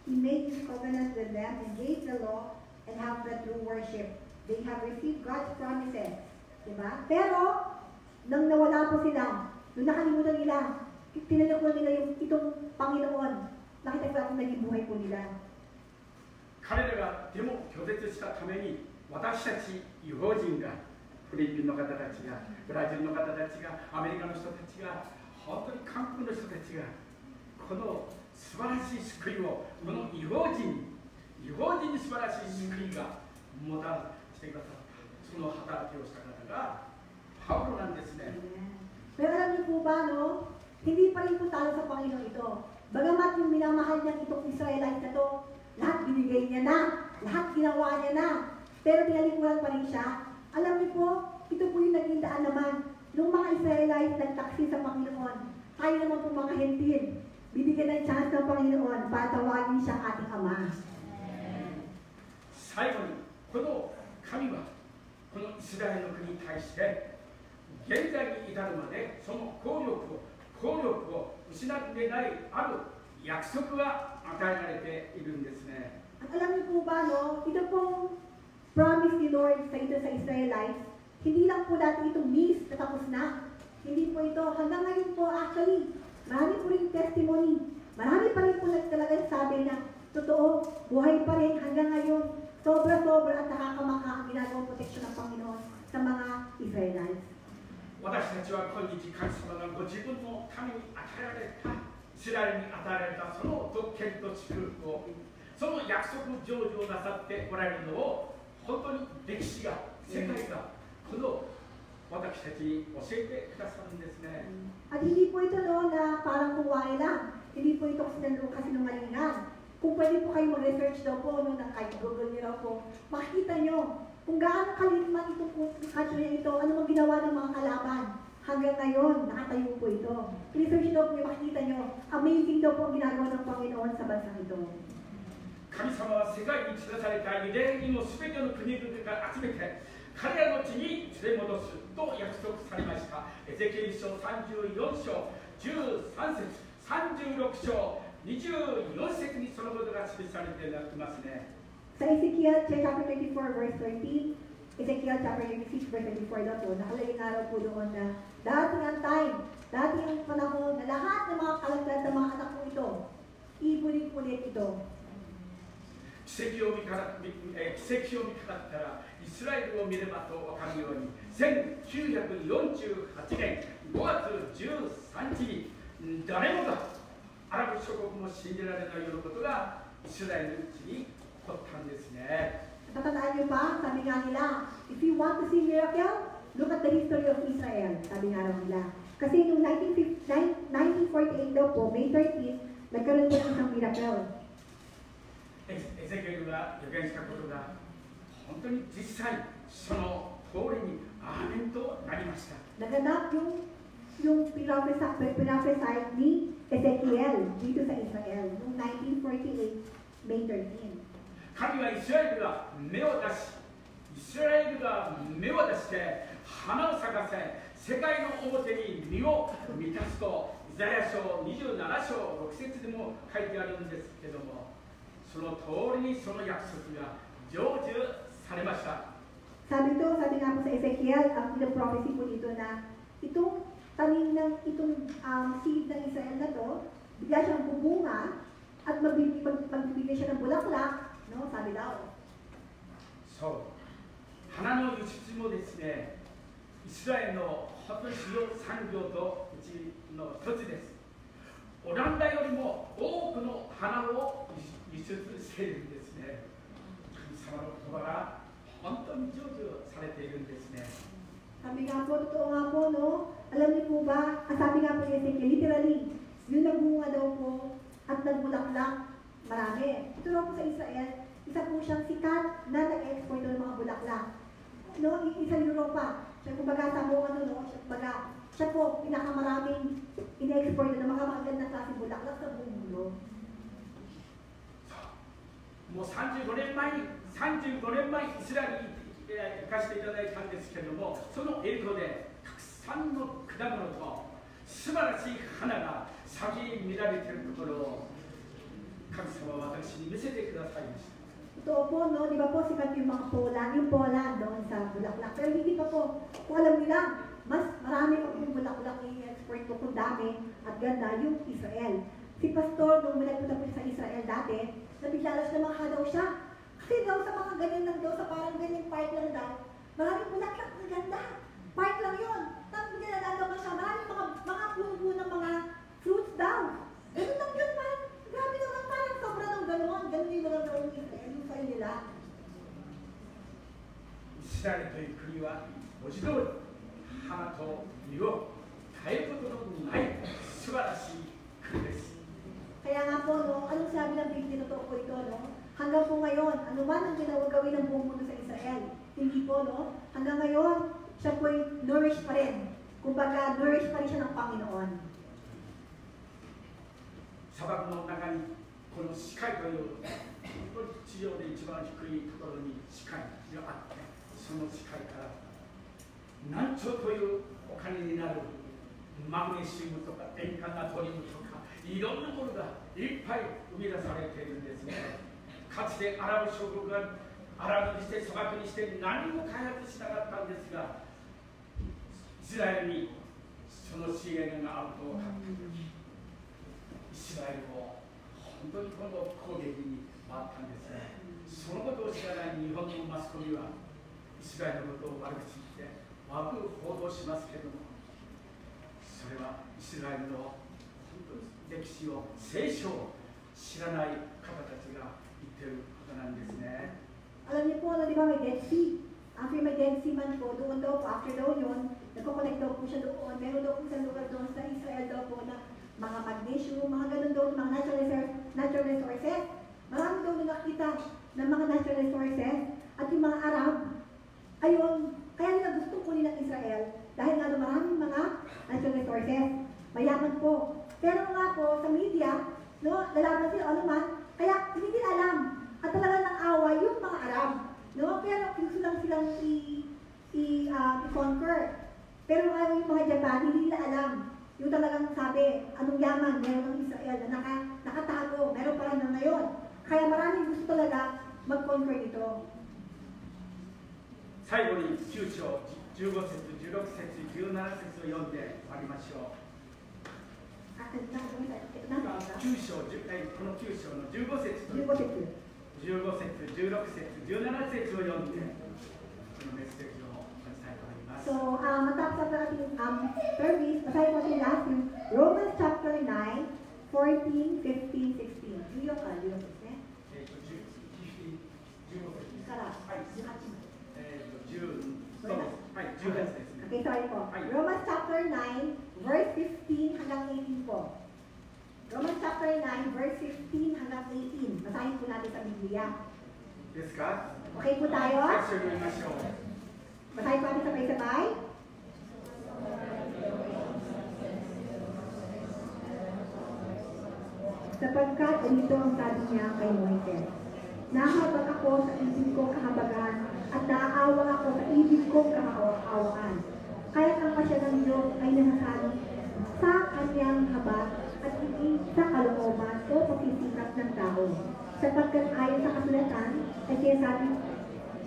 He made His covenant with them, and gave the law, and have the true worship. They have received God's promises. Diba? Pero, nang nawala po sila, nung nakalimutan nila, tinanong nila itong Panginoon. Nakita ko ang naging buhay po nila. 彼らがでも拒絶したために私たち違法人がフィリピンの方たちがブラジルの方たちがアメリカの人たちが本当に韓国の人たちがこの素晴らしい救いをこの違法人に素晴らしい救いがもたらしてくださったその働きをした方がパウロなんですね。 Pero alam niyo po ba, no? Hindi pa rin po tayo sa Panginoon ito. Bagamat yung minamahal niya itong Israelite na to, lahat binigay niya na, lahat ginawa niya na, pero tinalikuran pa rin siya. Alam niyo po, ito po yung naging daan naman. Nung mga Israelite nagtaksi sa Panginoon, tayo naman po mga hentil, bibigyan ng chance ng Panginoon para tawagin siya ating Ama. 最後にこの神はこのイスラエルの国に対して現在に至るまでその効力を失ってないある約束が与えられているんですね。 At alam niyo po ba, no, ito pong promise ni Lord sa Israelites, hindi lang po dati itong miss na tapos na. Hindi po ito. Hanggang ngayon po, actually, marami po rin testimony. Marami pa rin po talagang sabi na, totoo, buhay pa rin hanggang ngayon. Sobra-sobra at nakakamaka ang ginagawang proteksyon ng Panginoon sa mga Israelites. 私たちは今日神様がご自分のために与えられたイスラエルに与えられたその特権と祝福をその約束成就をなさっておられるのを本当に歴史が世界がこの私たちに教えてくださるんですね。 At hindi po ito no, na parang kuwari lang. Hindi po ito kasinungalingan. Kung pwede po kayo mag-research daw po, no, na kahit Google niyo raw po, makikita nyo kung gaano kalit man itong country ito, ano mang ginawa ng mga kalaban. Hanggang ngayon, nakatayo po ito. I-research daw po, makikita nyo, amazing daw po ang ginagawa ng Panginoon sa bansang ito. 神様は世界に散らされたユダヤ人を全ての国々から集めて彼らの地に連れ戻すと約束されました。エゼキエル書34章13節36章24節にそのことが記されていますね。 Sa Ezekiel chapter 24 verse 13, Ezekiel chapter 26 verse 24 daw po, nakalagay nga raw po doon na dati ang time, dati ang panahon na lahat ng mga kalagdan ng mga anak ko ito, ibulit-ulit ito. 奇跡を見かかったらイスラエルを見ればと分かるように1948年5月13日に誰もがアラブ諸国も信じられないようなことがイスラエル地に起こったんですね。 Tatandaan niyo pa, sabi nga nila, if you want to see miracle, look at the history of Israel, sabi nga raw nila. Kasi noong 1948 daw po, May 13, nagkaroon po ng miracle. エゼキエルが予言したことが本当に実際その通りにアーメンとなりました。 Naganap yung yung pinrophesy ni Ezekiel dito sa Israel noong 1948, May 13. 神はイスラエルが芽を出し、イスラエルが芽を出して花を咲かせ、世界の表に実を満たすと、イザヤ書27章6節でも書いてあるんですけども、その通りにその約束が成就されました。Sabi nga po sa Ezekiel, ang prophecy po dito na itong tanim ng seed ng Israel na to, bigla siyang bubunga at magbibigay siya ng bulaklak, no? Sabi daw. そう、花の輸出もですね、イスラエルの本当に主要産業とうちの一つです。オランダよりも多くの花を輸出しているんですね。神様の言葉が本当に成就されているんですね。Sabi nga po, totoo nga po, no? Alam niyo po ba, sabi nga po ni Ezekiel, literally, yung nagbunga daw po at nagbulaklak, marami. Ito daw po sa Israel, isa po siyang sikat na nag-export ng mga bulaklak. No? Isa Europa. Siya kumbaga sa buong no? Siya po pinakamaraming in-export ng mga magandang klaseng bulaklak sa buong mundo. もう35年前イスラエルに行かせていただいたんですけれども、その影響でたくさんの果物と素晴らしい花が咲き乱れているところを神様は私に見せてくださいました。 Totoo po, no? Di ba po sikat yung mga Poland doon sa bulaklak. Pero hindi pa po, kung alam nyo lang, mas marami pa po yung bulaklak i-export po kung dami at ganda yung Israel. Si Pastor, nung nagpunta po sa Israel dati, nabiglalas na mga daw siya. Kasi daw sa mga ganyan lang daw, sa parang ganyan part lang daw, maraming bulaklak na ganda. Part lang yun. Tapos ginalala ko siya, maraming mga puno ng mga fruits daw. Ganun lang yun, parang, grabe naman, parang sobra ng gano'n. Ganun yung mga gawin ng Israel, yung kayo nila. イスラエルという国は文字通り花と実を絶えることのない素晴らしい国です。 Kaya nga po, no, anong sabi ng Biblia, totoo po ito, no? Hanggang po ngayon, ano man ang gawin ng buong mundo sa Israel, hindi po, no? Hanggang ngayon, siya po'y nourished pa rin. Kumbaga, nourished pa rin siya ng Panginoon. 砂漠の中にこの視界という地上で一番低いところに視界があって、その視界から何兆というお金になるマグネシウムとか塩化ナトリウムとかいろんなものがいっぱい生み出されているんですね。かつてアラブ諸国がアラブにして砂漠にして何も開発しなかったんですが、イスラエルにその資源があると分かっている。イスラエルも本当にこの攻撃に回ったんですね。そのことを知らない日本のマスコミはイスラエルのことを悪口言って悪く報道しますけれども、それはイスラエルの本当に歴史を聖書を知らない方たちが言ってることなんですね。 Alam niyo po, di ba may Dead Sea? After may Dead Sea man po, doon daw po, after daw yun, nagkoconnect daw po siya doon. Meron daw po sa lugar doon sa Israel daw po na mga magnesium, mga ganun daw, mga natural resources. Marami daw nakita ng mga natural resources at yung mga Arab, ayun, kaya nila gusto po nila Israel dahil nga doon maraming mga natural resources. Mayaman po. Pero nga po, sa media, no, lalaban sila ano man, kaya hindi nila alam. At talaga ng awa yung mga Arab. No? Pero gusto lang silang i-conquer. Pero nga yung mga Japan, hindi nila alam. Yung talagang sabi, anong yaman meron ng Israel na nakatago, meron pa rin na ngayon. Kaya maraming gusto talaga mag-conquer ito. 最後に9章15節16節17節を読んで終わりましょう。9章この9章の15節と15節16節17節を読んでこのメッセージをお伝えとなります。 So, matapos sa ating service, basahin po natin lahat yung Romans chapter 9, 14, 15, 16. Yung ka, yung ka. 18ですね。 Okay, sorry po. Romans chapter 9, verse 15 hanggang 18 po. Romans chapter 9, verse 15 hanggang 18. Basahin po natin sa Biblia. ですか? Okay po tayo? はい、一緒に読みましょう。 Basahin po natin sabay-sabay. sapagkat ganito ang sabi niya kay Moises. Nahabag ako sa ibig ko kahabagan at naaawa ako sa ibig ko kaawaan. Kaya ang pasya ng Diyos ay nasasabi sa kanyang habag at hindi sa kalooban o pagsisikap ng tao. Sapagkat ayon sa kasulatan ay sinasabi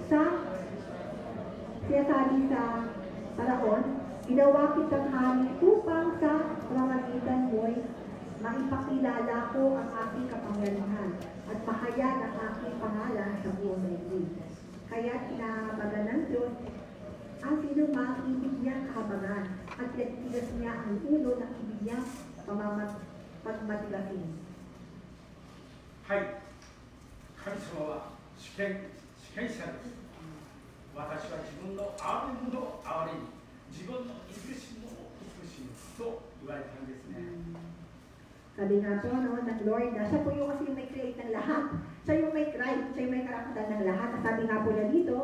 sa Paraon, ginawa kitang hari upang sa pamamagitan mo'y maipakilala ko ang aking kapangyarihan at mahayag ang aking pangalan sa buong daigdig. Kaya tinahabagan ng Diyos ang sino mang ibig niyang kahabagan at pinatigas niya ang ulo ng ibig niyang pagmatigasin. はい、神様は主権者です。私は自分の憐れむの憐れみ、自分の慈しむの慈しむと言われたんですね。Sabi nga po no, ng Lord na siya po yung kasi yung may create ng lahat. Siya yung may right, siya yung may karapatan ng lahat. At sabi nga po na dito,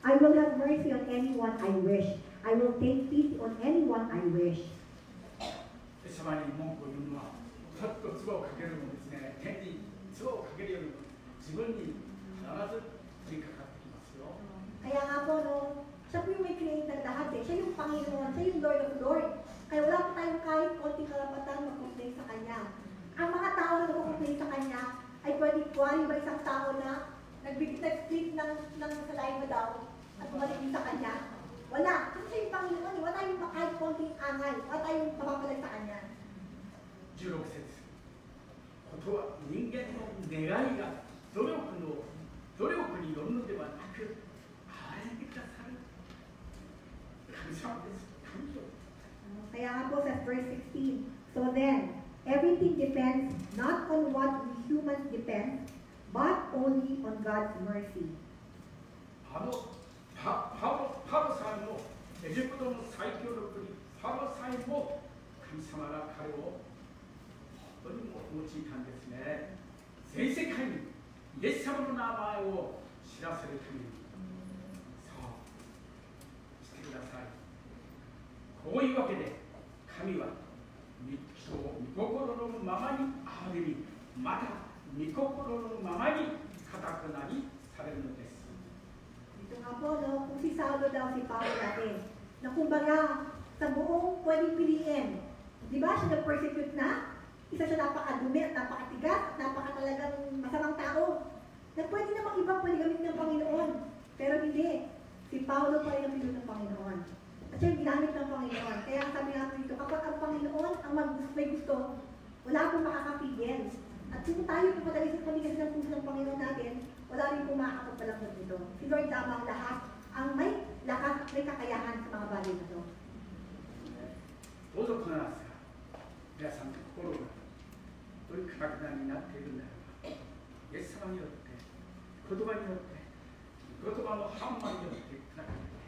I will have mercy on anyone I wish. I will take pity on anyone I wish. 様に文句を言うのは、さっと唾をかけるのですね。天に唾をかけるよりも自分に必ず降りかかってきますよ。Kaya nga po no, siya po yung may create ng lahat eh. Siya yung Panginoon, siya yung Lord of Lord. Kaya wala po tayong kahit konting karapatan mag-complain sa Kanya. Ang mga tao na mag-complain sa Kanya ay pwede po, ba isang tao na nag-split ng saliva daw at bumalik sa Kanya? Wala. Kasi siya yung Panginoon, wala tayong kahit konting angay, wala tayong mapapalag sa Kanya. 16節。ことは人間の願いが努力によるのではなく、愛してくださる神様です。神様。Kaya nga po sa verse 16, so then, everything depends not on what we humans depend, but only on God's mercy. パロさんのエジプトの最強の国、パロさんも神様が彼を本当に用いたんですね。全世界にイエス様の名前を知らせるために、そうしてください。こういうわけで、神は人を御心のままに憐れみ、また御心のままに堅くなりされるのです。 Ito nga po, no, kung si Saulo daw si Paulo natin, na kumbaga sa buong pwedeng piliin, di ba siya na-persecute na? Isa siya napakadumi at napakatigas at napakatalagang masamang tao. Na pwede namang iba pwede gamit ng Panginoon. Pero hindi. Si Paulo pa rin ang pinuno ng Panginoon. At siya yung ginamit ng Panginoon. Kaya ang sabi natin dito, kapag ang Panginoon ang may gusto, wala akong makakapigil. At kung tayo pumadali sa kami kasi ng puso ng Panginoon natin, wala rin po makakapagpalagod dito. Si Lord lamang lahat ang may lakas at may kakayahan sa mga bagay na ito. どうぞこの朝、皆さんの心がどういうかくなになっているんだろうか。イエス様によって、言葉によって、言葉のハンマーによってかくなって、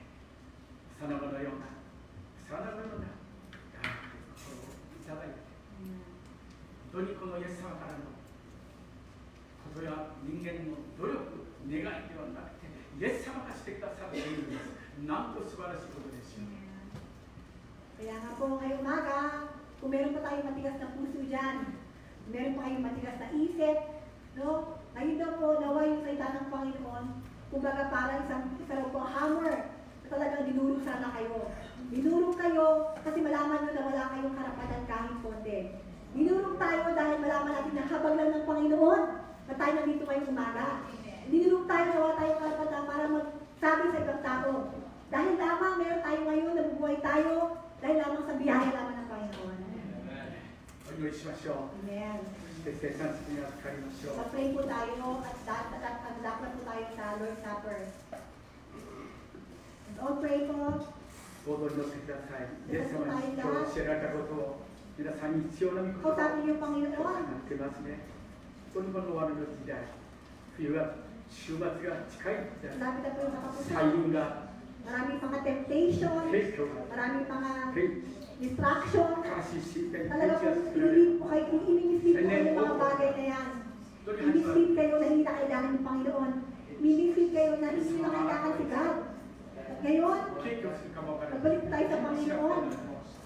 草の葉のような、草の葉のような、心をいただいて、本当にこのイエス様からのことや人間の努力、願いではなくて、イエス様がしてくださっているんです。なんと素晴らしいことでしょう。 Kaya nga po ngayong umaga, kung meron pa tayong matigas na puso dyan, kung meron pa kayong matigas na isip, no? Ngayon daw po, nawa yung salita ng Panginoon, kumbaga parang isa raw po hammer, na talagang dinurong sana kayo. Dinurong kayo kasi malaman nyo na wala kayong karapatan kahit konti. Dinurong tayo dahil malaman natin na habang lang ng Panginoon na tayo nandito ngayong umaga. Dinurong tayo na wala tayong karapatan para magsabi sa ibang tao. Dahil lamang meron tayo ngayon, nabubuhay tayo, dahil lamang sa biyaya lamang ng Panginoon. お祈りしましょう。 Amen. そして生産式に預かりましょう。 Sa-pray po tayo at daklat po tayo sa Lord's Supper. And all pray po. お祈りをしてください。イエス様に今日教えられたことを皆さんに必要な御言葉を Kausapin niyo yung な Panginoon. ってますね。本当にこの終わりの時代、冬が週末が近い時代、 Lapit na po yung 再 katapusan. 臨が Maraming mga temptation, 景況が maraming mga 景 distraction. 悲しい身体 Talaga が po, 作られる。 inimisip po kayo ng mga bagay na yan. 本当に始まる。 Inimisip kayo na hindi na kailangan ng Panginoon. Inimisip kayo na hindi na kailangan si God. Ngayon, 景況するかもわからない。 magbalik tayo sa Panginoon.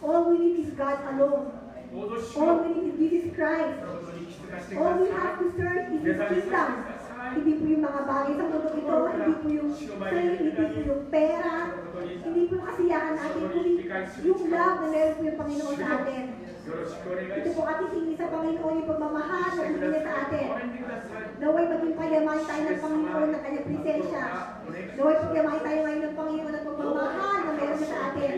All we need is God alone. 行動し All よ we need is Jesus う。 Christ. そのことに気づかせてく All だ we さ have い。 to search is 目 His 覚めさせてく kingdom. ださい。 Hindi po yung mga bagay sa mundo ito, hindi po yung fame, hindi po yung pera, hindi po yung kasiyahan natin, kundi yung love na meron po yung Panginoon sa atin. よろしくお願い Ito し po ます。 ating hingi sa Panginoon yung pagmamahal na binigay niya sa atin. お願いください。 Naway maging payaman tayo ng Panginoon ng kanyang presensya. Naway payaman tayo ngayon ng Panginoon ng pagmamahal na meron niya sa atin.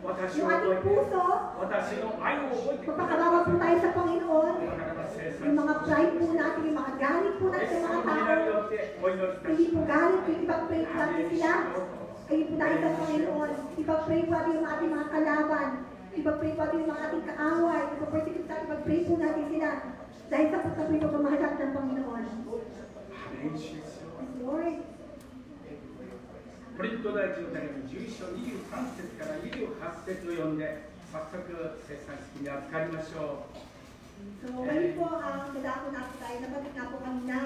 私 Yung を覚 ating えて、 puso, 私の愛を覚えてください。 pagpakalawa po tayo sa Panginoon, この方の生産 yung mga pride po natin, yung mga galit po natin sa mga 皆 tao, によってお祈りいた hindi し po ます。 galit, yung ipag-pray po natin sila. Kayo po tayo sa Panginoon, ipag-pray po natin yung ating mga kalaban, ipag-pray po natin yung mga ating kaaway, ipag-persecute natin, ipag-pray po natin sila. Dahil sa pagkapoy ko pamahalat ng Panginoon. 練習しよう。 Lord, コリント第一の手紙11章23節から28節を読んで、早速生産式に預かりましょう。 so ngayon po ang dadako na po tayo, nabatik nga po kanina,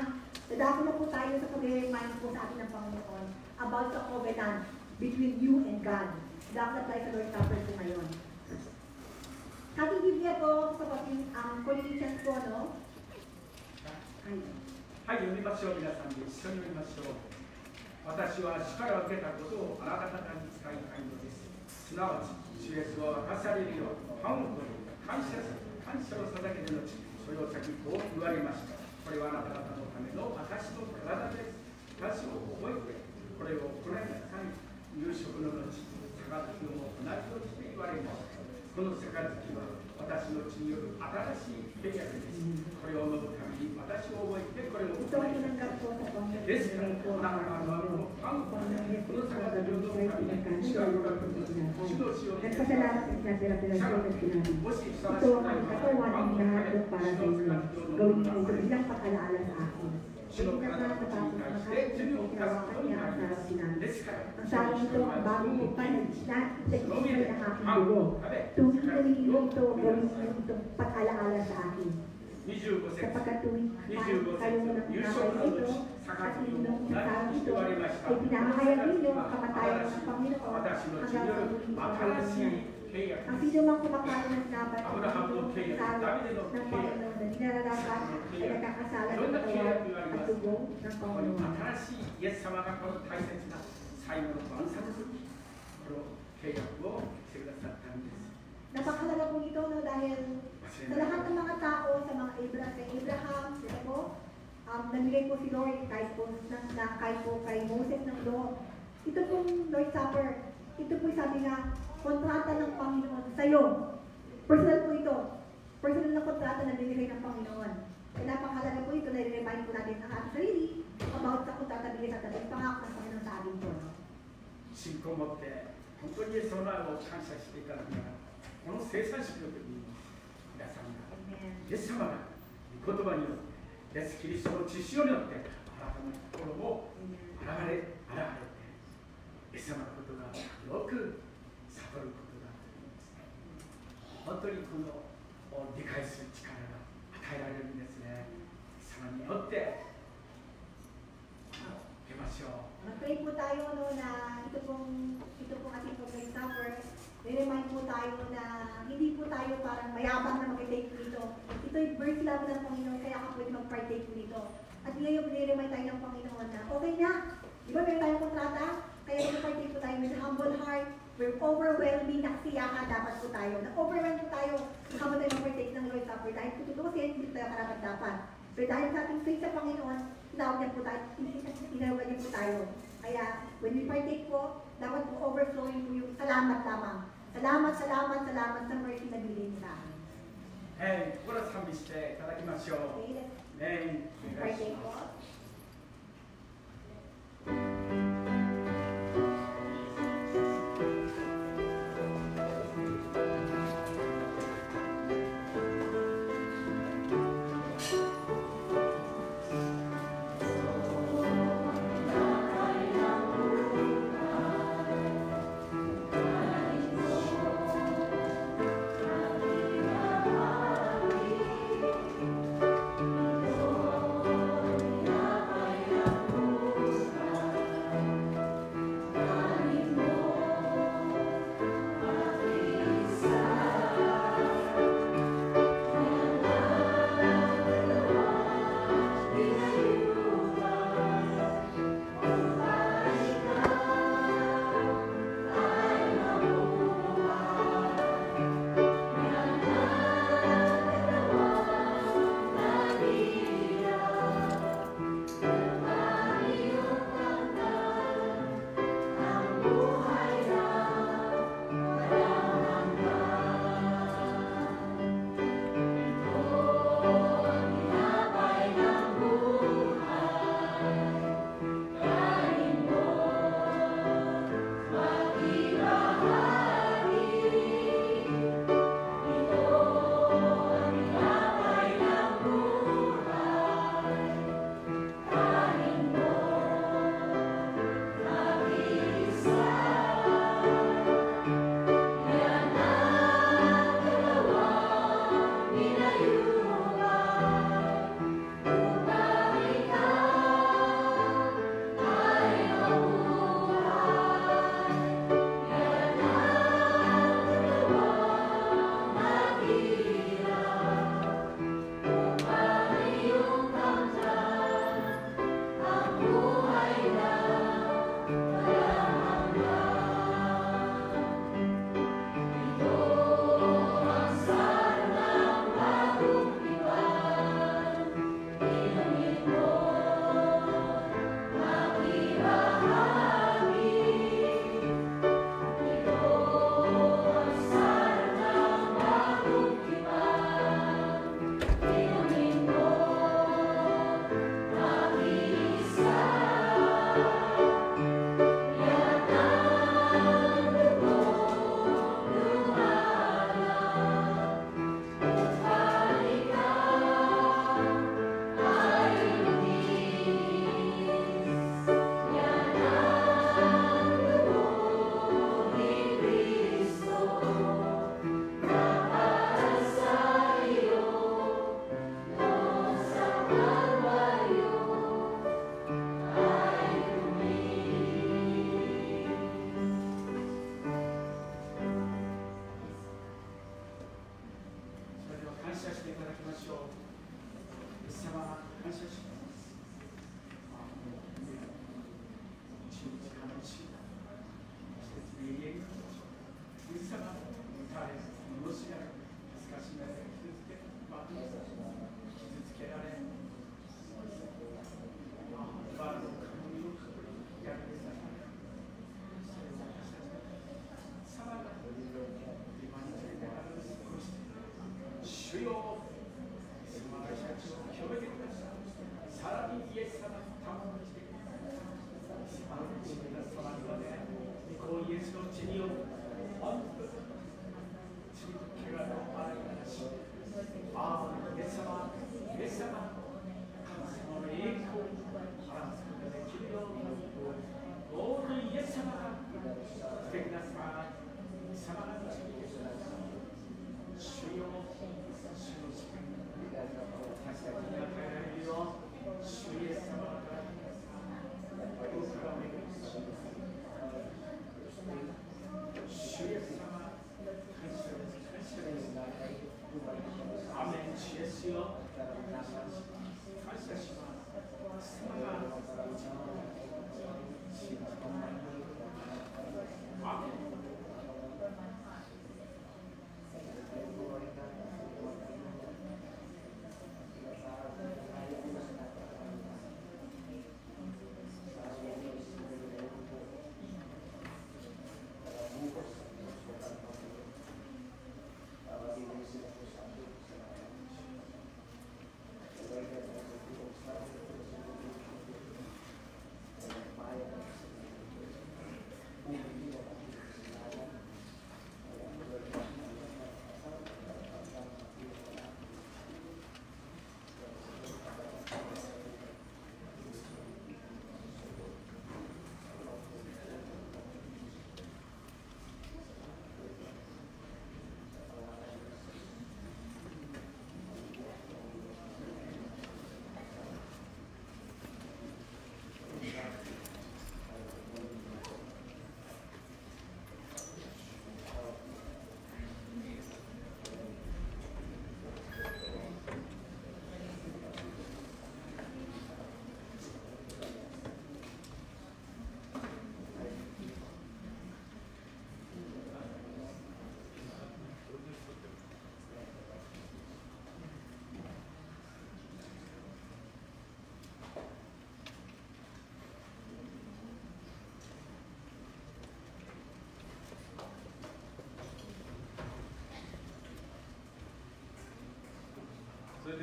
dadako na po tayo sa pag-remind po sa atin ng Panginoon about the covenant between you and God. Dadako na tayo sa Lord's Supper po ngayon. Sa ating Biblia po, sa Corinthians po, no? Ay. はい、読みましょう。皆さんで一緒に読みましょう。私は主から受けたことをあなた方に伝えたいのです。すなわち、主イエスは明かされるよう、パンを取り、感謝を捧げるのち、それを先こう言われました。これはあなた方のための私の体です。私を覚えて、これを行いなさい。夕食の後、杯を同じようにして言われました。この杯は私の血による新しい契約です。これを飲むために私を覚えてこれを行 Ito い ang なさい。 tinanggap ko sa Panginoon. ですから、この中のパンをこの杯を飲むために主がご覧ください。主の血を入れて Nagpasalamat ang pinapirapirasyon at sinabi. もしふさわし Ito く ang ない aking 場合 katawan は ng パンを lahat 食べ ng para 主 sa の inyo. 体を Gawin 飲 niyo む ito bilang pag-alaala sa akin. 主の Tingnan 体 na を natapos 信頼 na して kahit 主に hindi 犯す ginawa ことに kanya な ang りま sarap す。 sinabi. ですから、 Ang sabi nito, ang bagong ipan na itigil ng aking dugo. 食べ、 Tuwing gawin niyo ito, gawin niyo ito pag-alaala sa akin. 25節 Sapagkat tuwing25 kayo ng 節、夕 nakay 食の ito, 後、 at 杯を inom 同 sa じにして ito, 言われました。 ay pinamahayag ninyo ang kamatayan ng Panginoon 私の血 hanggang によ sa る muling 新 pagkakas し niya. い契約 Ang です。 sino mang kumakain ng dapat Ako na habang ng kayo, salo David ng ng Panginoon na dinararapat ay nagkakasala Doon ng na kawan kaya at tugong ng この Panginoon. 新しいイエス様がこの大切な最後の晩餐この契約をしてくださったんです。 Napakahalaga po ito no, dahil 忘 sa れない lahat ng mga tao, sa mga Abraham, sila po, namigay po si Lord kahit po, kahit po kay Moses ng law. Ito pong Lord's Supper, ito po sabi nga, kontrata ng Panginoon sa'yo. Personal po ito. Personal na kontrata na binigay ng Panginoon. Kaya napakahalaga po ito na i-remind po natin ang ating sarili about sa kontrata binigay sa atin. Pangako ng Panginoon sa atin po. No? 信仰を持って本当にイエス様の愛を感謝していただきながらこの生産式の時に皆さんが Amen. イエス様が御言葉によってイエス・キリストの血潮によってあなたの心も現れてイエス様のことがよく悟ることが本当にこの理解する力が与えられるんですね。イエス様によって受けましょう。 Mag-pray po tayo no, na ito pong ating Lord's Supper. I-remind po tayo na hindi po tayo parang mayabang na mag-take dito. Ito yung birth love ng Panginoon, kaya ka pwede mag-partake dito. At ngayon, i-remind tayo ng Panginoon na okay na. Di ba meron tayong kontrata? Kaya mag-partake po tayo with a humble heart. We're overwhelming, nakasiyahan dapat po tayo. Na-overwhelm po tayo habang tayo mag-partake ng Lord's Supper. Dahil kung tutusin, hindi tayo karapat-dapat. Pero dahil sa ating faith sa Panginoon, tinawag niya po tayo, tinawag niya po tayo. Kaya, when we partake po, dapat po overflowing po yung salamat lamang. Salamat, salamat, salamat sa mercy na binigay niyo sa akin. 心を賛美していただきましょう。 Okay, let's お願いし partake ま po. す。「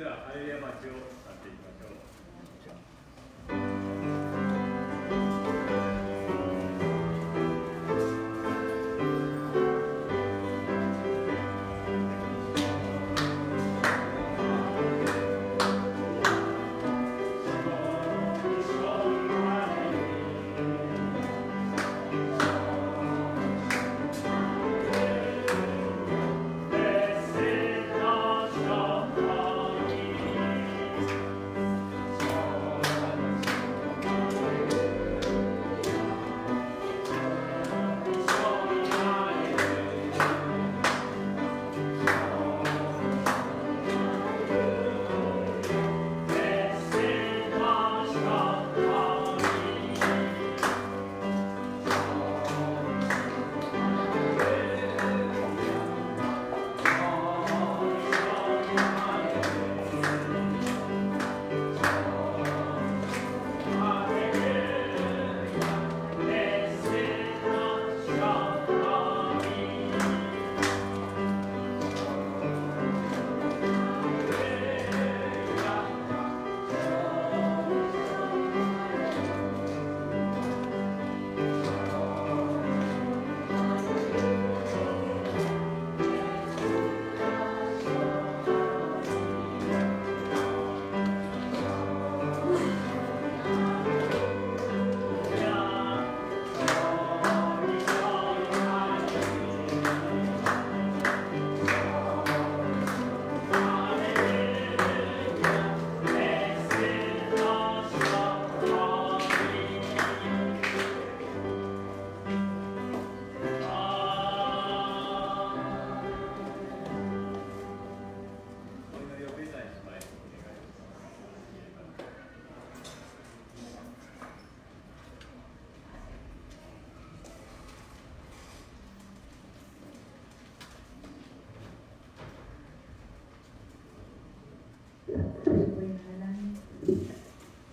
ではハレルヤマーチを歌っていきましょう。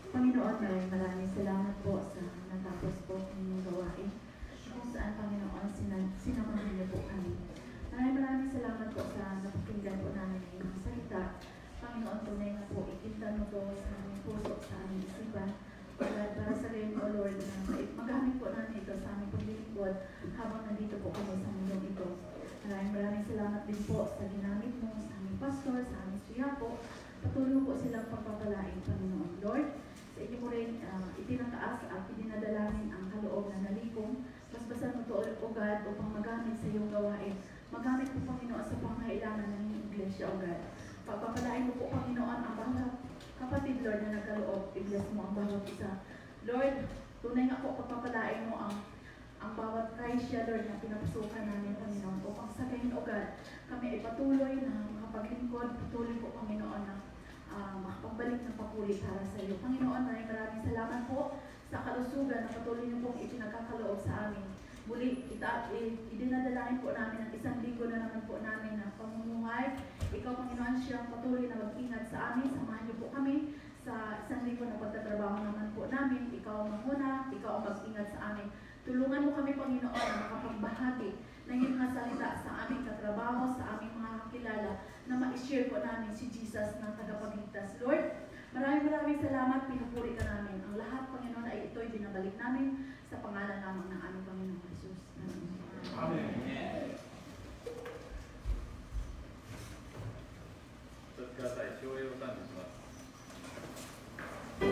Panginoon, maraming salamat po sa natapos po ng gawain kung saan, Panginoon, sinamahan niyo po kami. Maraming salamat po sa napakinggan po namin ng mga salita. Panginoon, tunay na po, ikintan mo po sa aming puso, sa aming isipan. Para sa gayon, O Lord, magamit po namin ito sa aming paglilingkod habang nandito po kami sa mundong ito. Maraming salamat din po sa ginamit mo sa aming pastor, sa aming suyapo. Patuloy po silang pagpapalain, Panginoon. Lord, sa inyo mo rin itinataas at idinadalamin ang kaloob na nalikong. Basbasan mo ito, O God, upang magamit sa iyong gawain. Magamit po, Panginoon, sa pangailangan ng iglesia, O God. Pagpapalain mo po, Panginoon, ang bawat kapatid, Lord, na nagkaloob. Ibless mo ang bawat isa. Lord, tunay nga po, pagpapalain mo ang bawat kaisya, Lord, na pinapasukan namin, Panginoon, upang sa gayon, O God, kami ay patuloy na makapaglingkod, patuloy po, Panginoon, na makapagbalik ng papuri para sa iyo. Panginoon, maraming salamat po sa kalusugan na patuloy niyo pong ipinagkakaloob sa amin. Muli, idinadalain po namin ang 1 linggo na naman po namin na pamumuhay. Ikaw, Panginoon, siyang patuloy na mag-ingat sa amin. Samahan niyo po kami sa 1 linggo na pagtatrabaho naman po namin. Ikaw ang mahuna, ikaw ang mag-ingat sa amin. Tulungan mo kami, Panginoon, na makapagbahagi ng iyong mga salita sa aming katrabaho, sa aming mga kakilala, na ma-share po namin si Jesus na tagapagligtas. Lord, maraming salamat, pinupuri ka namin. Ang lahat, Panginoon, ay ito'y binabalik namin sa pangalan lamang ng aming Panginoon Jesus. Amen. Amen. お立ちください。唱詠を賛美します。Oh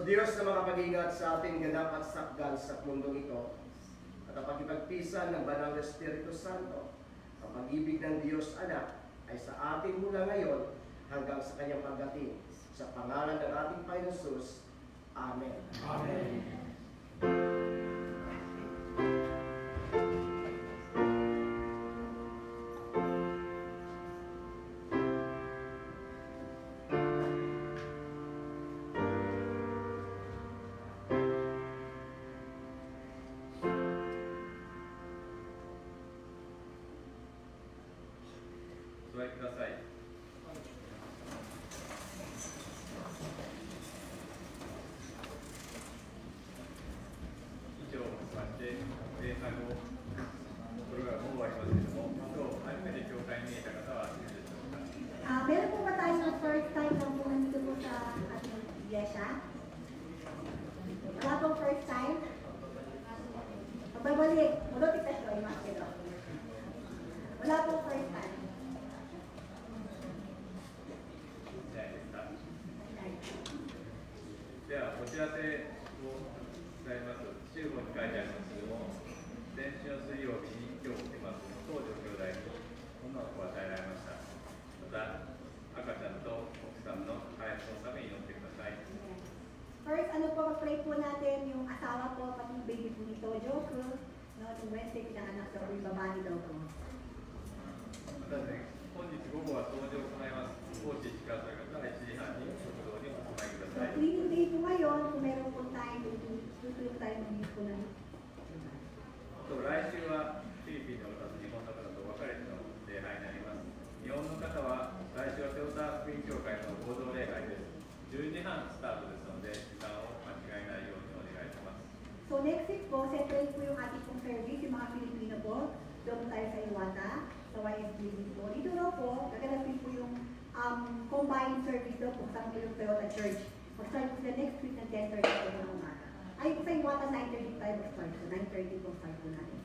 So Diyos na makapag-ingat sa ating ganap at sakdal sa mundong ito, at ang pagkipagpisan ng Banal na Espiritu Santo, ang pag-ibig ng Diyos Anak ay sa atin mula ngayon hanggang sa kanyang pagdating. Sa pangalan ng ating Panginoon Jesus. Amen. Amen.お座りください。以上をもちまして礼拝をプログラムを終わりますけれども、今日初めて教会に見えた方はいるでしょうか。Meron po ba tayong first time na po nandito po sa ating iglesia? Wala pong first time? Magbabalik. Mulot ita siya, imas kito. Wala pong first time. では、お知らせを伝えます。集合に書いてありますけれども、先週の水曜日に今日来てます東條兄弟に女の子が与えられました。また、赤ちゃんと奥さんの回復のために祈ってください。First, pray po natin yung asawa po, pati yung baby po ni Tojo, no? Yung Wednesday, pinanganak daw po yung babae daw po. またね、本日午後は登場を行います。高知近く方は1時半に食堂にお集まりくだ So, さい。 cleaning day po ngayon, kung meron po tayo, tutuloy tayo ng po ng 来週はフィリピンの方と日本の方と分かれての礼拝になります。日本の方は来週はテオタ福音教会の合同礼拝です。10時半スタートですので、時間を間違えないようにお願いします。 So next week po, separate po yung ating pong service, yung mga Pilipino po. Doon tayo sa Iwata, sa YFGB po. Dito daw po, gaganapin po yung combined service daw po sa yung Toyota Church. Mag-start po sila next week ng 10:30 po ng umaga. Ay, sa Iwata 9:30 tayo mag-start. So 9:30 po 5 po natin.